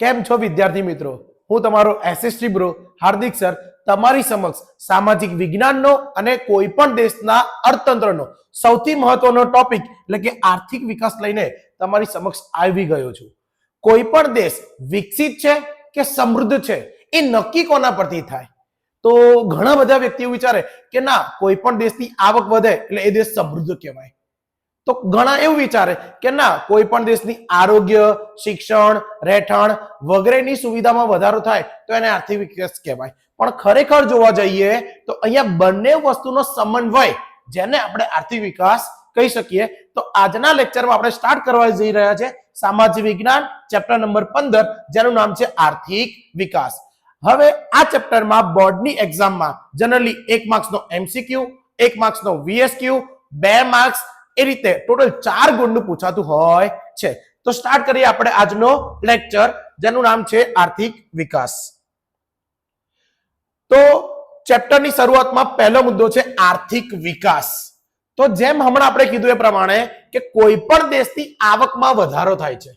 કેમ છો વિદ્યાર્થી મિત્રો? હું તમારો એસએસટી બ્રો હાર્દિક સર તમારી સમક્ષ સામાજિક વિજ્ઞાનનો અને કોઈ પણ દેશના અર્થતંત્રનો સૌથી મહત્વનો ટોપિક એટલે કે આર્થિક વિકાસ લઈને તમારી સમક્ષ આવી ગયો છું. કોઈ પણ દેશ વિકસિત છે કે સમૃદ્ધ છે એ નક્કી કોના પરથી થાય? તો ઘણા બધા વ્યક્તિઓ વિચારે કે ના, કોઈ પણ દેશની આવક વધે એટલે એ દેશ સમૃદ્ધ કહેવાય. તો ઘણા એવું વિચારે કે ના, કોઈ પણ દેશની આરોગ્ય, શિક્ષણ, રહેઠાણ વગેરેની સુવિધામાં વધારો થાય તો એને આર્થિક વિકાસ કહેવાય. પણ ખરેખર જોવા જઈએ તો અહીંયા બંને વસ્તુનો સમન્વય જેને આપણે આર્થિક વિકાસ કહી શકીએ. તો આજના લેક્ચરમાં આપણે સ્ટાર્ટ કરવા જઈ રહ્યા છે સામાજિક વિજ્ઞાન ચેપ્ટર નંબર 15 જેનું નામ છે આર્થિક વિકાસ. હવે આ ચેપ્ટરમાં બોર્ડની એક્ઝામમાં જનરલી 1 માર્ક્સનો એમસીક્યુ, 1 માર્ક્સનો વીએસક્યુ, 2 માર્ક્સ એ રીતે ટોટલ 4 ગુણનું પૂછાતું હોય છે. તો સ્ટાર્ટ કરીએ આપણે આજનો લેક્ચર જેનું નામ છે આર્થિક વિકાસ. તો ચેપ્ટરની શરૂઆતમાં પહેલો મુદ્દો છે આર્થિક વિકાસ. તો જેમ હમણાં આપણે કીધું એ પ્રમાણે કે કોઈ પણ દેશની આવકમાં વધારો થાય છે,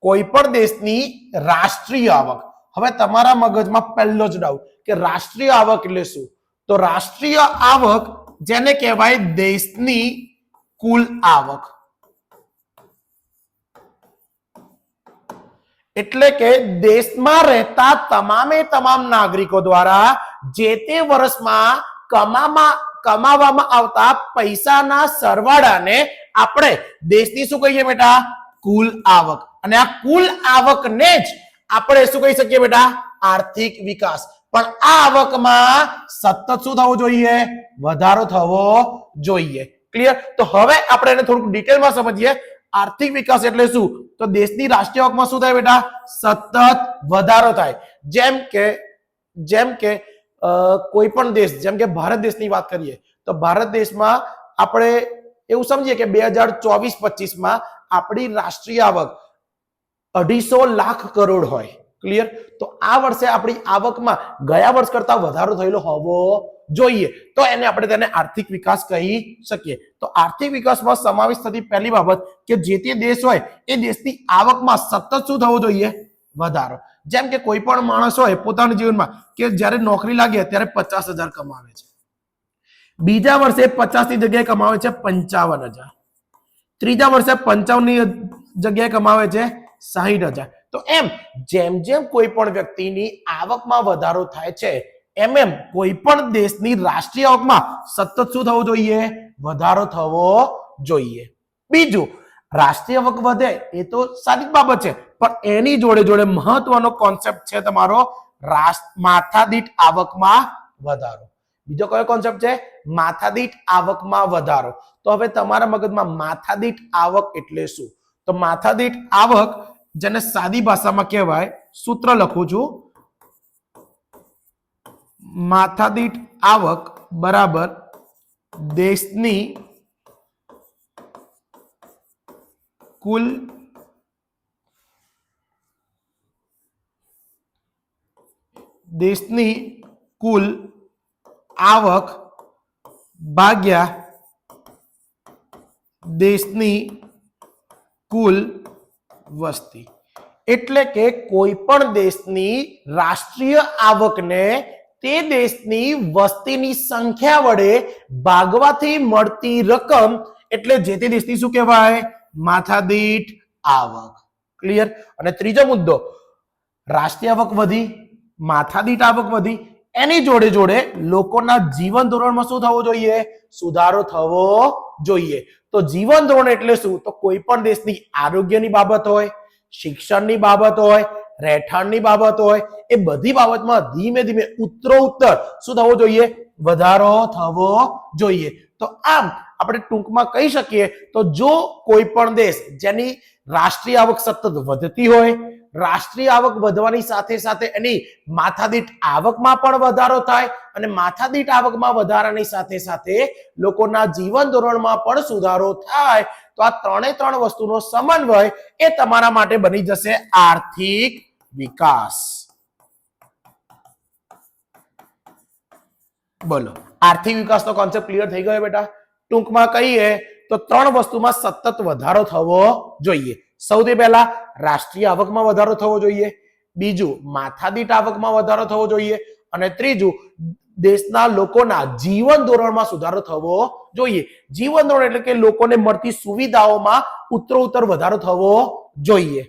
કોઈ પણ દેશની રાષ્ટ્રીય આવક. હવે તમારા મગજમાં પહેલો જ ડાઉટ કે રાષ્ટ્રીય આવક એટલે શું? તો રાષ્ટ્રીય આવક જેને કહેવાય દેશની કુલ આવક, એટલે કે દેશમાં રહેતા તમામે તમામ નાગરિકો દ્વારા જે તે વર્ષમાં કમાવામાં આવતા પૈસાના સરવાળાને આપણે દેશની શું કહીએ બેટા? કુલ આવક. અને આ કુલ આવકને જ આપણે શું કહી શકીએ બેટા? આર્થિક વિકાસ. પણ આ આવકમાં સતત શું થવું જોઈએ? વધારો થવો જોઈએ. ક્લિયર? તો હવે આપણે એને થોડુંક ડિટેલમાં સમજીએ. આર્થિક વિકાસ એટલે શું? તો દેશની રાષ્ટ્રીય આવકમાં શું થાય બેટા? સતત વધારો થાય. જેમ કે કોઈ પણ દેશ, જેમ કે ભારત દેશની વાત કરીએ તો ભારત દેશમાં આપણે એવું સમજીએ કે 2024-25માં આપણી રાષ્ટ્રીય આવક 250 લાખ કરોડ હોય. ક્લિયર? તો આ વર્ષે આપણી આવકમાં ગયા વર્ષ કરતા વધારો થયેલો હોવો જોઈએ. તો એને આપણે તેને આર્થિક વિકાસ કહી શકીએ. તો આર્થિક વિકાસમાં સમાવેશ થતી પહેલી બાબત કે જે તે દેશ હોય એ દેશની આવકમાં સતત શું થવું જોઈએ? વધારો. જેમ કે કોઈ પણ માણસ હોય પોતાના જીવનમાં કે જ્યારે નોકરી લાગે ત્યારે 50,000 કમાવે છે, બીજા વર્ષે 50 ની જગ્યાએ કમાવે છે 55,000, ત્રીજા વર્ષે 55 ની જગ્યાએ કમાવે છે 60,000. તો એમ જેમ જેમ કોઈ પણ વ્યક્તિની આવકમાં વધારો થાય છે એમ એમ કોઈ પણ દેશની રાષ્ટ્રીય આવકમાં સતત શું થવું જોઈએ? વધારો થવો જોઈએ. બીજું, રાષ્ટ્રીય આવક વધે એ તો સારી બાબત છે, પણ એની જોડે જોડે મહત્વનો કોન્સેપ્ટ છે તમારો માથાદીઠ આવકમાં વધારો. બીજો કયો કોન્સેપ્ટ છે? માથાદીઠ આવકમાં વધારો. તો હવે તમારા મગજમાં માથાદીઠ આવક એટલે શું? તો માથાદીઠ આવક જેને સાદી ભાષામાં કહેવાય, સૂત્ર લખું છું, માથાદીઠ આવક બરાબર દેશની કુલ આવક ભાગ્યા દેશની કુલ વસ્તી. એટલે કે કોઈ પણ દેશની રાષ્ટ્રીય આવકને તે દેશની વસ્તીની સંખ્યા વડે ભાગવાથી મળતી રકમ એટલે જે તે દેશની શું કહેવાય? માથાદીઠ આવક. ક્લિયર? અને ત્રીજો મુદ્દો, રાષ્ટ્રીય આવક વધી, માથાદીઠ આવક વધી, એની જોડે જોડે લોકોના જીવન ધોરણમાં શું થવું જોઈએ? સુધારો થવો જોઈએ. તો જીવન ધોરણ એટલે શું? તો કોઈ પણ દેશની આરોગ્યની બાબત હોય, શિક્ષણની બાબત હોય, રહેઠાણની બાબત હોય, એ બધી બાબતમાં ધીમે ધીમે ઉત્તરોત્તર શું થવો જોઈએ? વધારો થવો જોઈએ. તો આમ આપણે ટૂંકમાં કહી શકીએ તો જો કોઈ પણ દેશ જેની રાષ્ટ્રીય આવક સતત વધતી હોય, રાષ્ટ્રીય આવક વધવાની સાથે સાથે એની માથાદીઠ આવકમાં પણ વધારો થાય અને માથાદીઠ આવકમાં વધારાની સાથે સાથે લોકોના જીવન ધોરણમાં પણ સુધારો થાય, તો આ ત્રણ વસ્તુનો સમન્વય એ તમારા માટે બની જશે આર્થિક વિકાસ. બોલો, આર્થિક વિકાસનો કોન્સેપ્ટ ક્લિયર થઈ ગયો બેટા? ટૂંકમાં કહીએ તો 3 વસ્તુમાં સતત વધારો થવો જોઈએ. સૌથી પહેલા રાષ્ટ્રીય આવકમાં વધારો થવો જોઈએ, બીજું માથાદીઠ આવકમાં વધારો થવો જોઈએ, અને ત્રીજું દેશના લોકોના જીવન ધોરણમાં સુધારો થવો જોઈએ. જીવન ધોરણ એટલે કે લોકોને મળતી સુવિધાઓમાં ઉત્તરોત્તર વધારો થવો જોઈએ.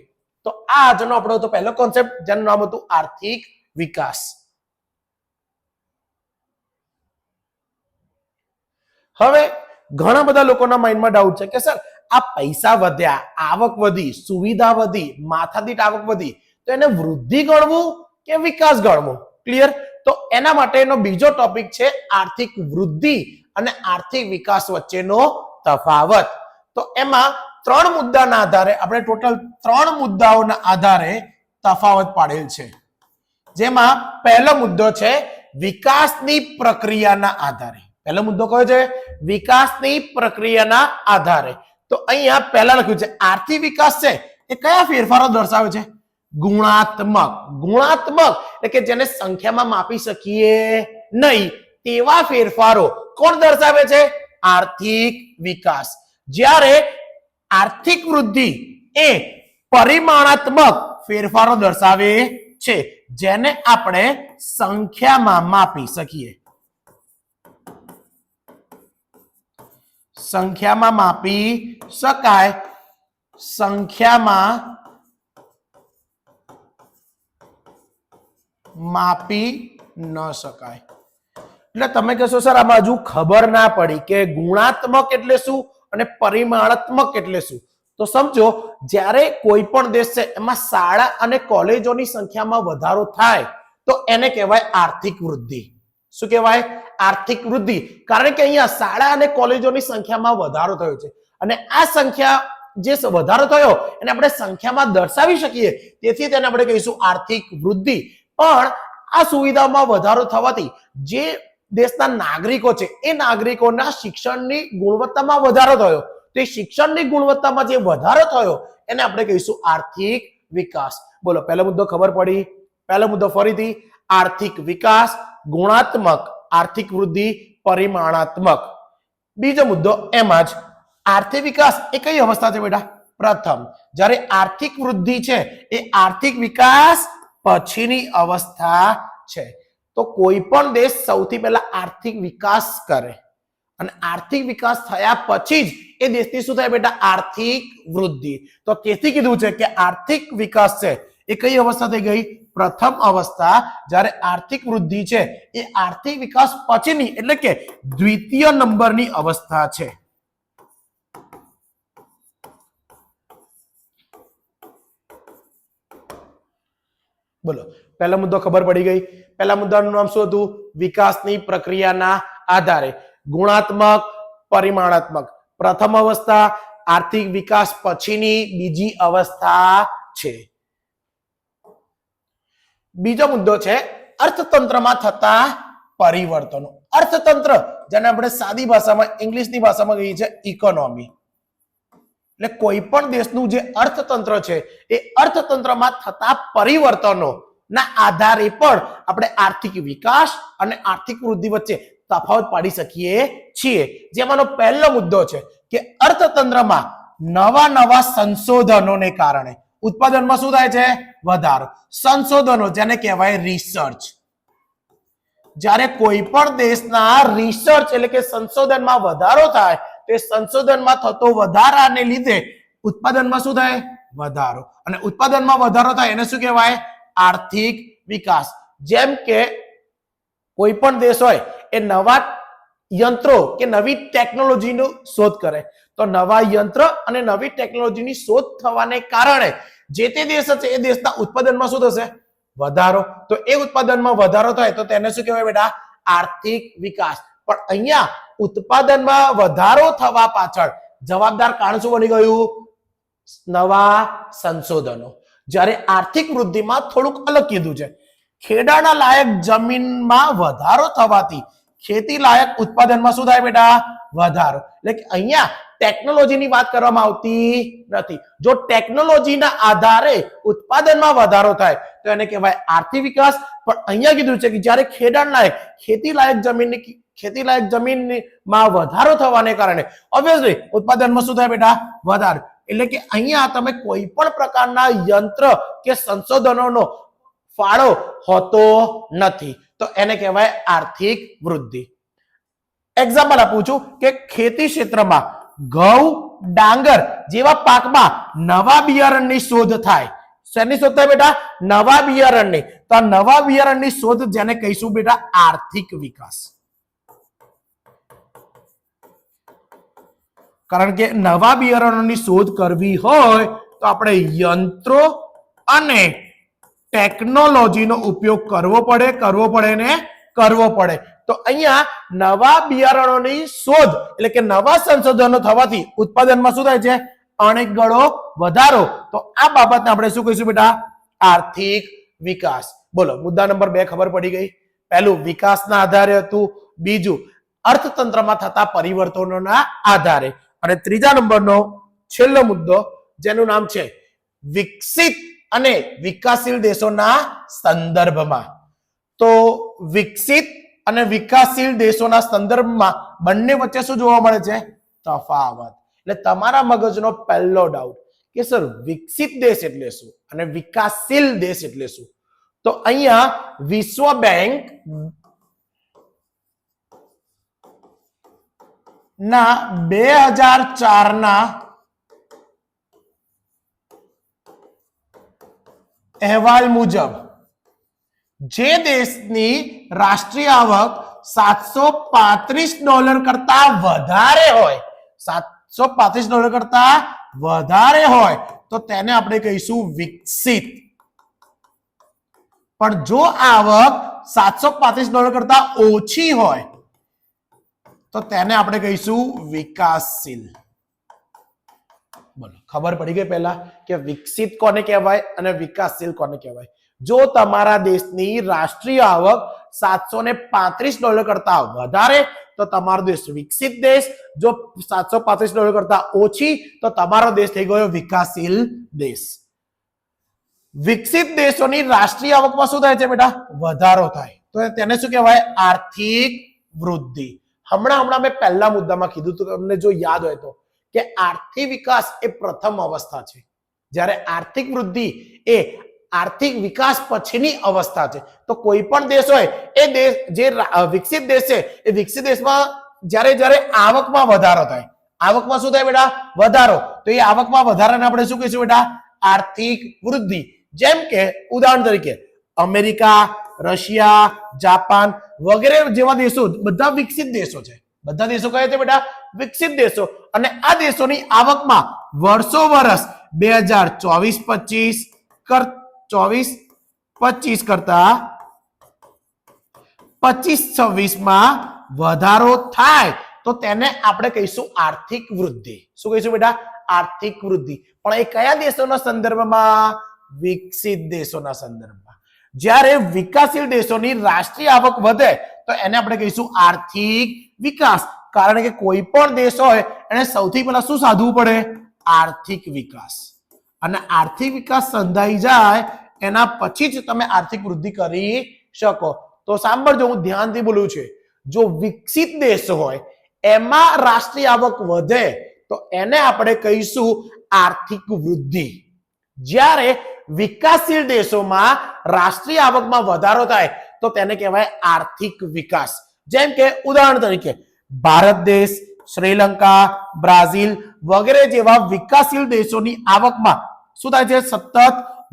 તો આ આજનો આપણો તો પહેલો કોન્સેપ્ટ, જેનું નામ હતું આર્થિક વિકાસ. હવે ઘણા બધા લોકોના માઇન્ડમાં ડાઉટ છે કે સર આ પૈસા વધ્યા, આવક વધી, સુવિધા વધી, માથાદીઠ આવક વધી, તો એને વૃદ્ધિ ગણવું કે વિકાસ ગણવું? ક્લિયર? તો એના માટેનો બીજો ટોપિક છે આર્થિક વૃદ્ધિ અને આર્થિક વિકાસ વચ્ચેનો તફાવત. તો એમાં 3 મુદ્દાના આધારે આપણે ટોટલ 3 મુદ્દાઓના આધારે તફાવત પાડેલ છે. જેમાં પહેલો મુદ્દો છે વિકાસની પ્રક્રિયાના આધારે. પહેલો મુદ્દો કયો છે? વિકાસની પ્રક્રિયાના આધારે. તો અહીંયા પહેલા લખ્યું છે આર્થિક વિકાસ છે એ કયા ફેરફારો દર્શાવે છે? ગુણાત્મક. ગુણાત્મક એટલે કે જેને સંખ્યામાં માપી શકીએ નહીં તેવા ફેરફારો કોણ દર્શાવે છે? આર્થિક વિકાસ. જ્યારે આર્થિક વૃદ્ધિ એ પરિમાણાત્મક ફેરફારો દર્શાવે છે, જેને આપણે સંખ્યામાં માપી શકીએ. સંખ્યામાં માપી શકાય, સંખ્યામાં માપી ન શકાય. એટલે તમે કહેશો સર આમાં હજુ ખબર ના પડી કે ગુણાત્મક એટલે શું અને પરિમાણાત્મક એટલે શું. તો સમજો, જ્યારે કોઈ પણ દેશ છે એમાં શાળા અને કોલેજોની સંખ્યામાં વધારો થાય તો એને કહેવાય આર્થિક વૃદ્ધિ. શું કહેવાય? આર્થિક વૃદ્ધિ. કારણ કે અહીંયા શાળા અને કોલેજોની સંખ્યામાં વધારો થયો છે, અને આ સંખ્યા જે વધારો થયો એને આપણે સંખ્યામાં દર્શાવી શકીએ, તેથી તેને આપણે કહીશું આર્થિક વૃદ્ધિ. પણ આ સુવિધામાં વધારો થવાથી જે દેશના નાગરિકો છે એ નાગરિકોના શિક્ષણની ગુણવત્તામાં વધારો થયો. તે શિક્ષણની ગુણવત્તામાં જે વધારો થયો એને આપણે કહીશું આર્થિક વિકાસ. બોલો, પહેલો મુદ્દો ખબર પડી? પહેલો મુદ્દો ફરીથી, આર્થિક વિકાસ, ગુણાત્મક, આર્થિક વૃદ્ધિ, પરિમાણાત્મક. બીજો મુદ્દો એમાં જ, આર્થિક વિકાસ એ કઈ અવસ્થા છે બેટા? પ્રથમ. જ્યારે આર્થિક વૃદ્ધિ છે એ આર્થિક વિકાસ પછીની અવસ્થા છે. તો કોઈ પણ દેશ સૌથી પહેલા આર્થિક વિકાસ કરે, અને આર્થિક વિકાસ થયા પછી જ એ દેશની શું થાય બેટા? આર્થિક વૃદ્ધિ. તો તેથી કીધું છે કે આર્થિક વિકાસ છે એ કઈ અવસ્થા થઈ ગઈ? પ્રથમ અવસ્થા. જ્યારે આર્થિક વૃદ્ધિ છે એ આર્થિક વિકાસ પછીની એટલે કે દ્વિતીય નંબરની અવસ્થા છે. બોલો, પહેલો મુદ્દો ખબર પડી ગઈ? પહેલા મુદ્દાનું નામ શું હતું? વિકાસની પ્રક્રિયાના આધારે. ગુણાત્મક, પરિમાણાત્મક. પ્રથમ અવસ્થા આર્થિક વિકાસ પછીની બીજી અવસ્થા છે. બીજો મુદ્દો છે અર્થતંત્રમાં થતા પરિવર્તનો. અર્થતંત્ર, જેને આપણે સાદી ભાષામાં, ઇંગ્લિશની ભાષામાં કહીએ છીએ ઇકોનોમી. એટલે કોઈ પણ દેશનું જે અર્થતંત્ર છે એ અર્થતંત્રમાં થતા પરિવર્તનો ના આધારે પણ આપણે આર્થિક વિકાસ અને આર્થિક વૃદ્ધિ વચ્ચે તફાવત પાડી શકીએ છીએ. જેમાંનો પહેલો મુદ્દો છે કે અર્થતંત્રમાં નવા સંશોધનોને કારણે ઉત્પાદનમાં શું થાય છે? વધારો. સંશોધનો જેને કહેવાય રિસર્ચ. જ્યારે કોઈ પણ દેશના રિસર્ચ એટલે કે સંશોધનમાં વધારો થાય, તે સંશોધનમાં થતો વધારાને લીધે ઉત્પાદનમાં શું થાય? વધારો. અને ઉત્પાદનમાં વધારો થાય એને શું કહેવાય? આર્થિક વિકાસ. જેમ કે કોઈ પણ દેશ હોય એ નવા યંત્રો કે નવી ટેકનોલોજીનો શોધ કરે, તો નવા યંત્ર અને નવી ટેકનોલોજીની શોધ થવાને કારણે જે તે દેશ છે એ દેશના ઉત્પાદનમાં શું થશે? વધારો. તો એ ઉત્પાદનમાં વધારો થાય તો તેને શું કહેવાય બેટા? આર્થિક વિકાસ. પણ અહીંયા ઉત્પાદનમાં વધારો થવા પાછળ જવાબદાર કારણ શું બની ગયું? નવા સંશોધનો. જ્યારે આર્થિક વૃદ્ધિમાં થોડુંક અલગ કીધું છે. ખેડાણા લાયક જમીનમાં વધારો થવાથી ખેતી લાયક ઉત્પાદનમાં શું થાય બેટા? વધારો. એટલે કે અહીંયા ટેકનોલોજીની વાત કરવામાં આવતી નથી. જો ટેકનોલોજીના આધારે ઉત્પાદનમાં વધારો થાય તો એને કહેવાય આર્થિક વિકાસ. પણ અહીંયા કીધું છે કે જ્યારે ખેડાણ લાયક, ખેતી લાયક જમીનમાં વધારો થવાને કારણે ઓબ્વિયસલી ઉત્પાદનમાં શું થાય બેટા? વધારો. એટલે કે અહીંયા તમે કોઈ પણ પ્રકારના યંત્ર કે સંશોધનોનો ફાળો હોતો નથી, તો એને કહેવાય આર્થિક વૃદ્ધિ. એક્ઝામ્પલ આપું છું કે ખેતી ક્ષેત્રમાં ઘઉં, ડાંગર જેવા પાકમાં નવા બિયારણની શોધ થાય. શેની શોધ થાય બેટા? નવા બિયારણની. તો આ નવા બિયારણની શોધ જેને કહીશું બેટા આર્થિક વિકાસ. કારણ કે નવા બિયારણોની શોધ કરવી હોય તો આપણે યંત્રો અને ટેકનોલોજીનો ઉપયોગ કરવો પડે. તો અહીંયા નવા બિયારણોની શોધ એટલે કે નવા સંશોધનો થવાથી ઉત્પાદનમાં શું થાય છે? અનેક ગણો વધારો. તો આ બાબતને આપણે શું કહીશું બેટા? આર્થિક વિકાસ. બોલો, મુદ્દા નંબર 2 ખબર પડી ગઈ. પહેલું વિકાસના આધારે હતું, બીજું અર્થતંત્રમાં થતા પરિવર્તનોના આધારે, અને ત્રીજા નંબરનો છેલ્લો મુદ્દો જેનું નામ છે વિકસિત અને વિકાસશીલ દેશોના સંદર્ભમાં. તો વિકસિત અને વિકાસશીલ દેશોના સંદર્ભમાં બંને વચ્ચે શું જોવા મળે છે? તફાવત. એટલે તમારા મગજનો પહેલો ડાઉટ કે સર વિકસિત દેશ એટલે શું અને વિકાસશીલ દેશ એટલે શું? તો અહીંયા વિશ્વ બેંક ના 2004 ના અહેવાલ મુજબ જે દેશની રાષ્ટ્રીય આવક $735 કરતા વધારે હોય, $735 કરતા વધારે હોય તો તેને આપણે કહીશું વિકસિત. પણ જો આવક $735 કરતા ઓછી હોય તો તેને આપણે કહીશું વિકાસશીલ. બોલો, ખબર પડી ગઈ પહેલા કે વિકસિત કોને કહેવાય અને વિકાસશીલ કોને કહેવાય? જો તમારા દેશની રાષ્ટ્રીય આવક $735 કરતા વધારે તો તમારો દેશ વિકસિત દેશ, જો $735 કરતા ઓછી તો તમારો દેશ થઈ ગયો વિકાસશીલ દેશ. વિકસિત દેશોની રાષ્ટ્રીય આવકમાં શું થાય છે બેટા? વધારો થાય. તો તેને શું કહેવાય? આર્થિક વૃદ્ધિ. હમણાં મેં પહેલા મુદ્દામાં કીધું હતું, તમને જો યાદ હોય તો, કે આર્થિક વિકાસ એ પ્રથમ અવસ્થા છે, જ્યારે આર્થિક વૃદ્ધિ એ આર્થિક વિકાસ પછીની અવસ્થા છે. તો કોઈ પણ દેશ હોય એ દેશ જે વિકસિત દેશ છે એ વિકસિત દેશમાં જ્યારે આવકમાં વધારો થાય, આવકમાં શું થાય બેટા? વધારો. તો એ આવકમાં વધારાને આપણે શું કહીશું બેટા? આર્થિક વૃદ્ધિ. જેમ કે ઉદાહરણ તરીકે અમેરિકા, રશિયા, જાપાન વગેરે જેવા દેશો બધા વિકસિત દેશો છે. બધા દેશો કયા છે બેટા? વિકસિત દેશો. અને આ દેશોની આવકમાં વર્ષો વર્ષ 2024-25 કરતા 25-26 માં વધારો થાય તો તેને આપણે કહીશું આર્થિક વૃદ્ધિ. શું કહીશું બેટા? આર્થિક વૃદ્ધિ. પણ એ કયા દેશોના સંદર્ભમાં? વિકસિત દેશોના સંદર્ભમાં. જ્યારે વિકાસશીલ દેશોની રાષ્ટ્રીય આવક વધે તો એને આપણે કહીશું આર્થિક વિકાસ. કારણ કે કોઈ પણ દેશ હોય એને સૌથી પહેલા શું સાધવું પડે? આર્થિક વિકાસ. અને આર્થિક વિકાસ સંધાઈ જાય એના પછી જ તમે આર્થિક વૃદ્ધિ કરી શકો. તો સાંભળજો, હું ધ્યાનથી બોલું છું. જો વિકસિત દેશ હોય એમાં રાષ્ટ્રીય આવક વધે તો એને આપણે કહીશું આર્થિક વૃદ્ધિ. જ્યારે વિકાસશીલ દેશોમાં રાષ્ટ્રીય આવકમાં વધારો થાય તો તેને કહેવાય આર્થિક વિકાસ. જેમ કે ઉદાહરણ તરીકે ભારત દેશ, શ્રીલંકા, બ્રાઝિલ વગેરે જેવા વિકાસશીલ દેશોની આવકમાં શું થાય છે? સતત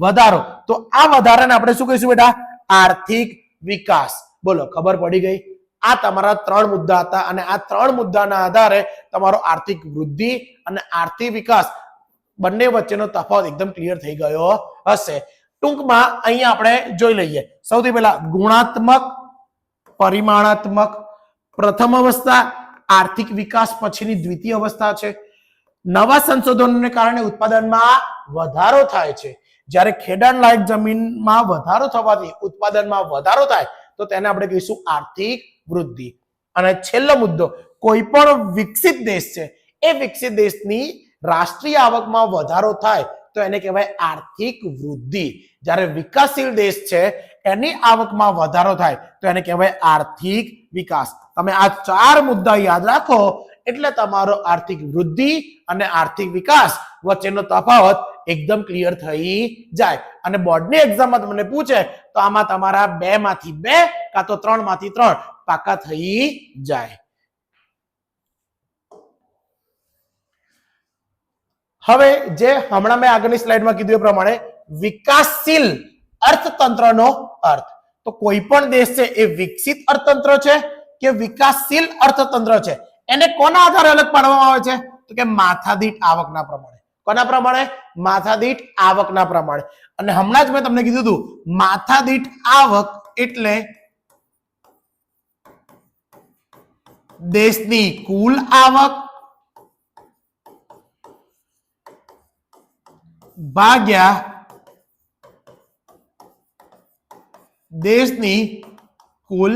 વધારો. તો આ વધારાને આપણે શું કહીશું બેટા? આર્થિક વિકાસ. બોલો, ખબર પડી ગઈ? આ તમારા 3 મુદ્દા હતા અને આ 3 મુદ્દાના આધારે તમારો આર્થિક વૃદ્ધિ અને આર્થિક વિકાસ બંને વચ્ચેનો તફાવત એકદમ ક્લિયર થઈ ગયો હશે. ટૂંકમાં અહીંયા આપણે જોઈ લઈએ. સૌથી પહેલા ગુણાત્મક, પરિમાણાત્મક. પ્રથમ અવસ્થા આર્થિક વિકાસ પછીની દ્વિતીય અવસ્થા છે. નવા સંશોધનોને કારણે ઉત્પાદનમાં વધારો થાય છે. જ્યારે ખેડાણ લાયક જમીનમાં વધારો થવાથી ઉત્પાદનમાં વધારો થાય તો તેને આપણે કહીશું આર્થિક વૃદ્ધિ. અને છેલ્લો મુદ્દો, કોઈ પણ વિકસિત દેશ છે એ વિકસિત દેશની રાષ્ટ્રીય આવકમાં વધારો થાય તો એને કહેવાય આર્થિક વૃદ્ધિ. જ્યારે વિકાસશીલ દેશ છે એની આવકમાં વધારો થાય તો એને કહેવાય આર્થિક વિકાસ. તમે આ 4 મુદ્દા યાદ રાખો એટલે તમારો આર્થિક વૃદ્ધિ અને આર્થિક વિકાસ વચ્ચેનો તફાવત એકદમ ક્લિયર થઈ જાય. અને બોર્ડની એક્ઝામમાં તમને પૂછે તો આમાં તમારા 2 માંથી 2 કાં તો 3 માંથી 3 પાકા થઈ જાય. હવે જે હમણાં મેં આગળની સ્લાઇડમાં કીધું એ પ્રમાણે વિકાસશીલ અર્થતંત્રનો અર્થ, તો કોઈ પણ દેશ છે એ વિકસિત અર્થતંત્ર છે કે વિકાસશીલ અર્થતંત્ર છે, એને કોના આધારે અલગ પાડવામાં આવે છે? તો કે માથાદીઠ આવકના પ્રમાણે. કોના પ્રમાણે? માથાદીઠ આવકના પ્રમાણે. અને હમણાં જ મેં તમને કીધું હતું માથાદીઠ આવક એટલે દેશની કુલ આવક ભાગ્યા દેશની કુલ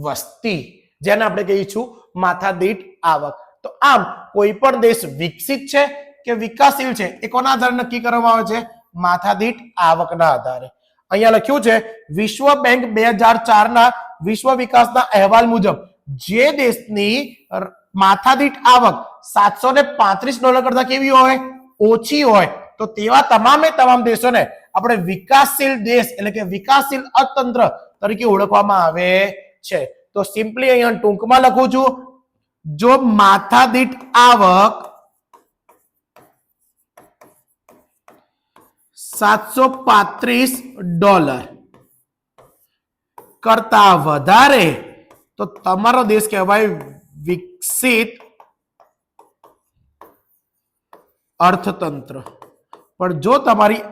વસ્તી, જેને આપણે કહીશું માથાદીઠ આવક. તો આમ કોઈ પણ દેશ વિકસિત છે કે વિકાસશીલ છે એ કોના આધારે નક્કી કરવામાં આવે છે? માથાદીઠ આવકના આધારે. અહીંયા લખ્યું છે વિશ્વ બેંક 2004 ના વિશ્વ વિકાસના અહેવાલ મુજબ જે દેશની માથાદીઠ આવક $735 કરતા કેવી હોય? ઓછી હોય, તો તેવા તમામે તમામ દેશોને આપણે વિકાસશીલ દેશ એટલે કે વિકાસશીલ અર્થતંત્ર તરીકે ઓળખવામાં આવે છે. તો સિમ્પલી અહીંયા ટૂંકમાં લખું છું, જો માથાદીઠ આવક $735 કરતા વધારે તો તમારો દેશ કહેવાય વિકસિત અર્થતંત્ર. પણ જો તમારી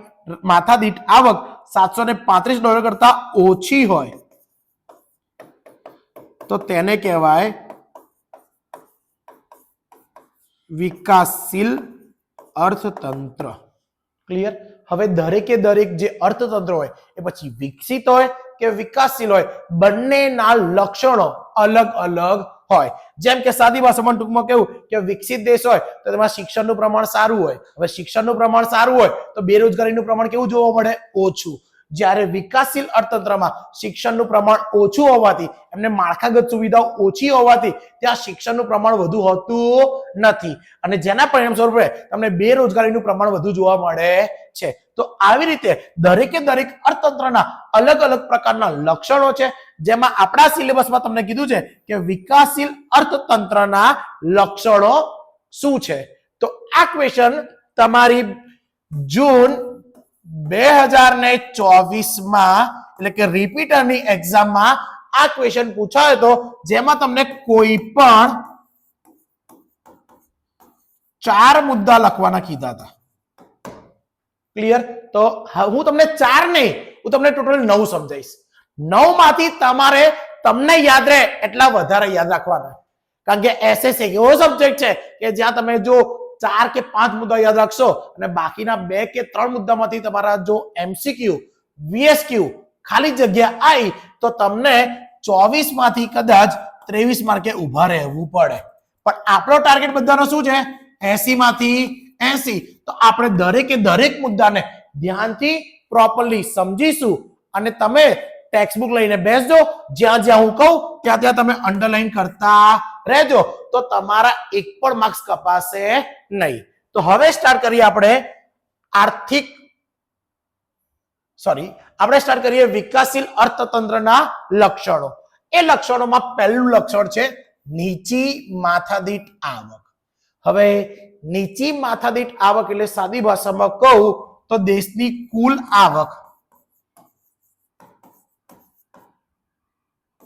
માથાદીઠ આવક $735 કરતા ઓછી હોય તો તેને કહેવાય વિકાસશીલ અર્થતંત્ર. ક્લિયર? હવે દરેકે દરેક જે અર્થતંત્ર હોય એ પછી વિકસિત હોય કે વિકાસશીલ હોય, બંનેના લક્ષણો અલગ અલગ હોય. જેમ કે સાદી ભાષામાં ટૂંકમાં કેવું કે વિકસિત દેશ હોય તો તેમાં શિક્ષણનું પ્રમાણ સારું હોય. હવે શિક્ષણનું પ્રમાણ સારું હોય તો બેરોજગારીનું પ્રમાણ કેવું જોવા મળે? ઓછું. જ્યારે વિકાસશીલ અર્થતંત્રમાં શિક્ષણનું પ્રમાણ ઓછું હોવાથી, એમને માળખાગત સુવિધાઓ ઓછી હોવાથી ત્યાં શિક્ષણનું પ્રમાણ વધુ હોતું નથી, અને જેના પરિણામ સ્વરૂપે તમને બેરોજગારીનું પ્રમાણ વધુ જોવા મળે છે. તો આવી રીતે દરેકે દરેક અર્થતંત્રના અલગ અલગ પ્રકારના લક્ષણો છે, જેમાં આપણા સિલેબસમાં તમને કીધું છે કે વિકાસશીલ અર્થતંત્રના લક્ષણો શું છે. તો આ ક્વેશ્ચન તમારી જૂન 2024 માં એટલે કે રિપીટરની એક્ઝામમાં આ ક્વેશ્ચન પૂછાયો હતો, જેમાં તમને કોઈ પણ 4 મુદ્દા લખવાના કીધા હતા. ક્લિયર? તો હું તમને 4 નહીં, હું તમને ટોટલ 9 સમજાઈશ. 9 માંથી તમારે તમને યાદ રહે એટલા વધારે યાદ રાખવાના, કારણ કે એસએસ એક એવો સબ્જેક્ટ છે કે જ્યાં તમે જો 4 કે 5 મુદ્દા યાદ રાખશો અને બાકીના 2 કે 3 મુદ્દામાંથી તમારા જો એમસીક્યુ વીએસક્યુ ખાલી જગ્યા આવી તો તમને 24 માંથી કદાચ 23 માર્કે ઉભા રહેવું પડે. પણ આપણો ટાર્ગેટ બધાનો શું છે? 80 માંથી 80. તો આપણે દરેકે દરેક મુદ્દાને ધ્યાનથી પ્રોપરલી સમજીશું અને તમે ટેક્સ્ટ બુક લઈને બેસજો, જ્યાં જ્યાં હું કહું ત્યાં ત્યાં તમે અંડરલાઈન કરતા રહેજો, તો તમારા એક પણ માર્ક્સ કપાશે નહીં. તો હવે સ્ટાર્ટ કરીએ આપણે સ્ટાર્ટ કરીએ વિકાસશીલ અર્થતંત્રના લક્ષણો. એ લક્ષણોમાં પહેલું લક્ષણ છે નીચી માથાદીઠ આવક. હવે નીચી માથાદીઠ આવક એટલે સાદી ભાષામાં કહું તો દેશની કુલ આવક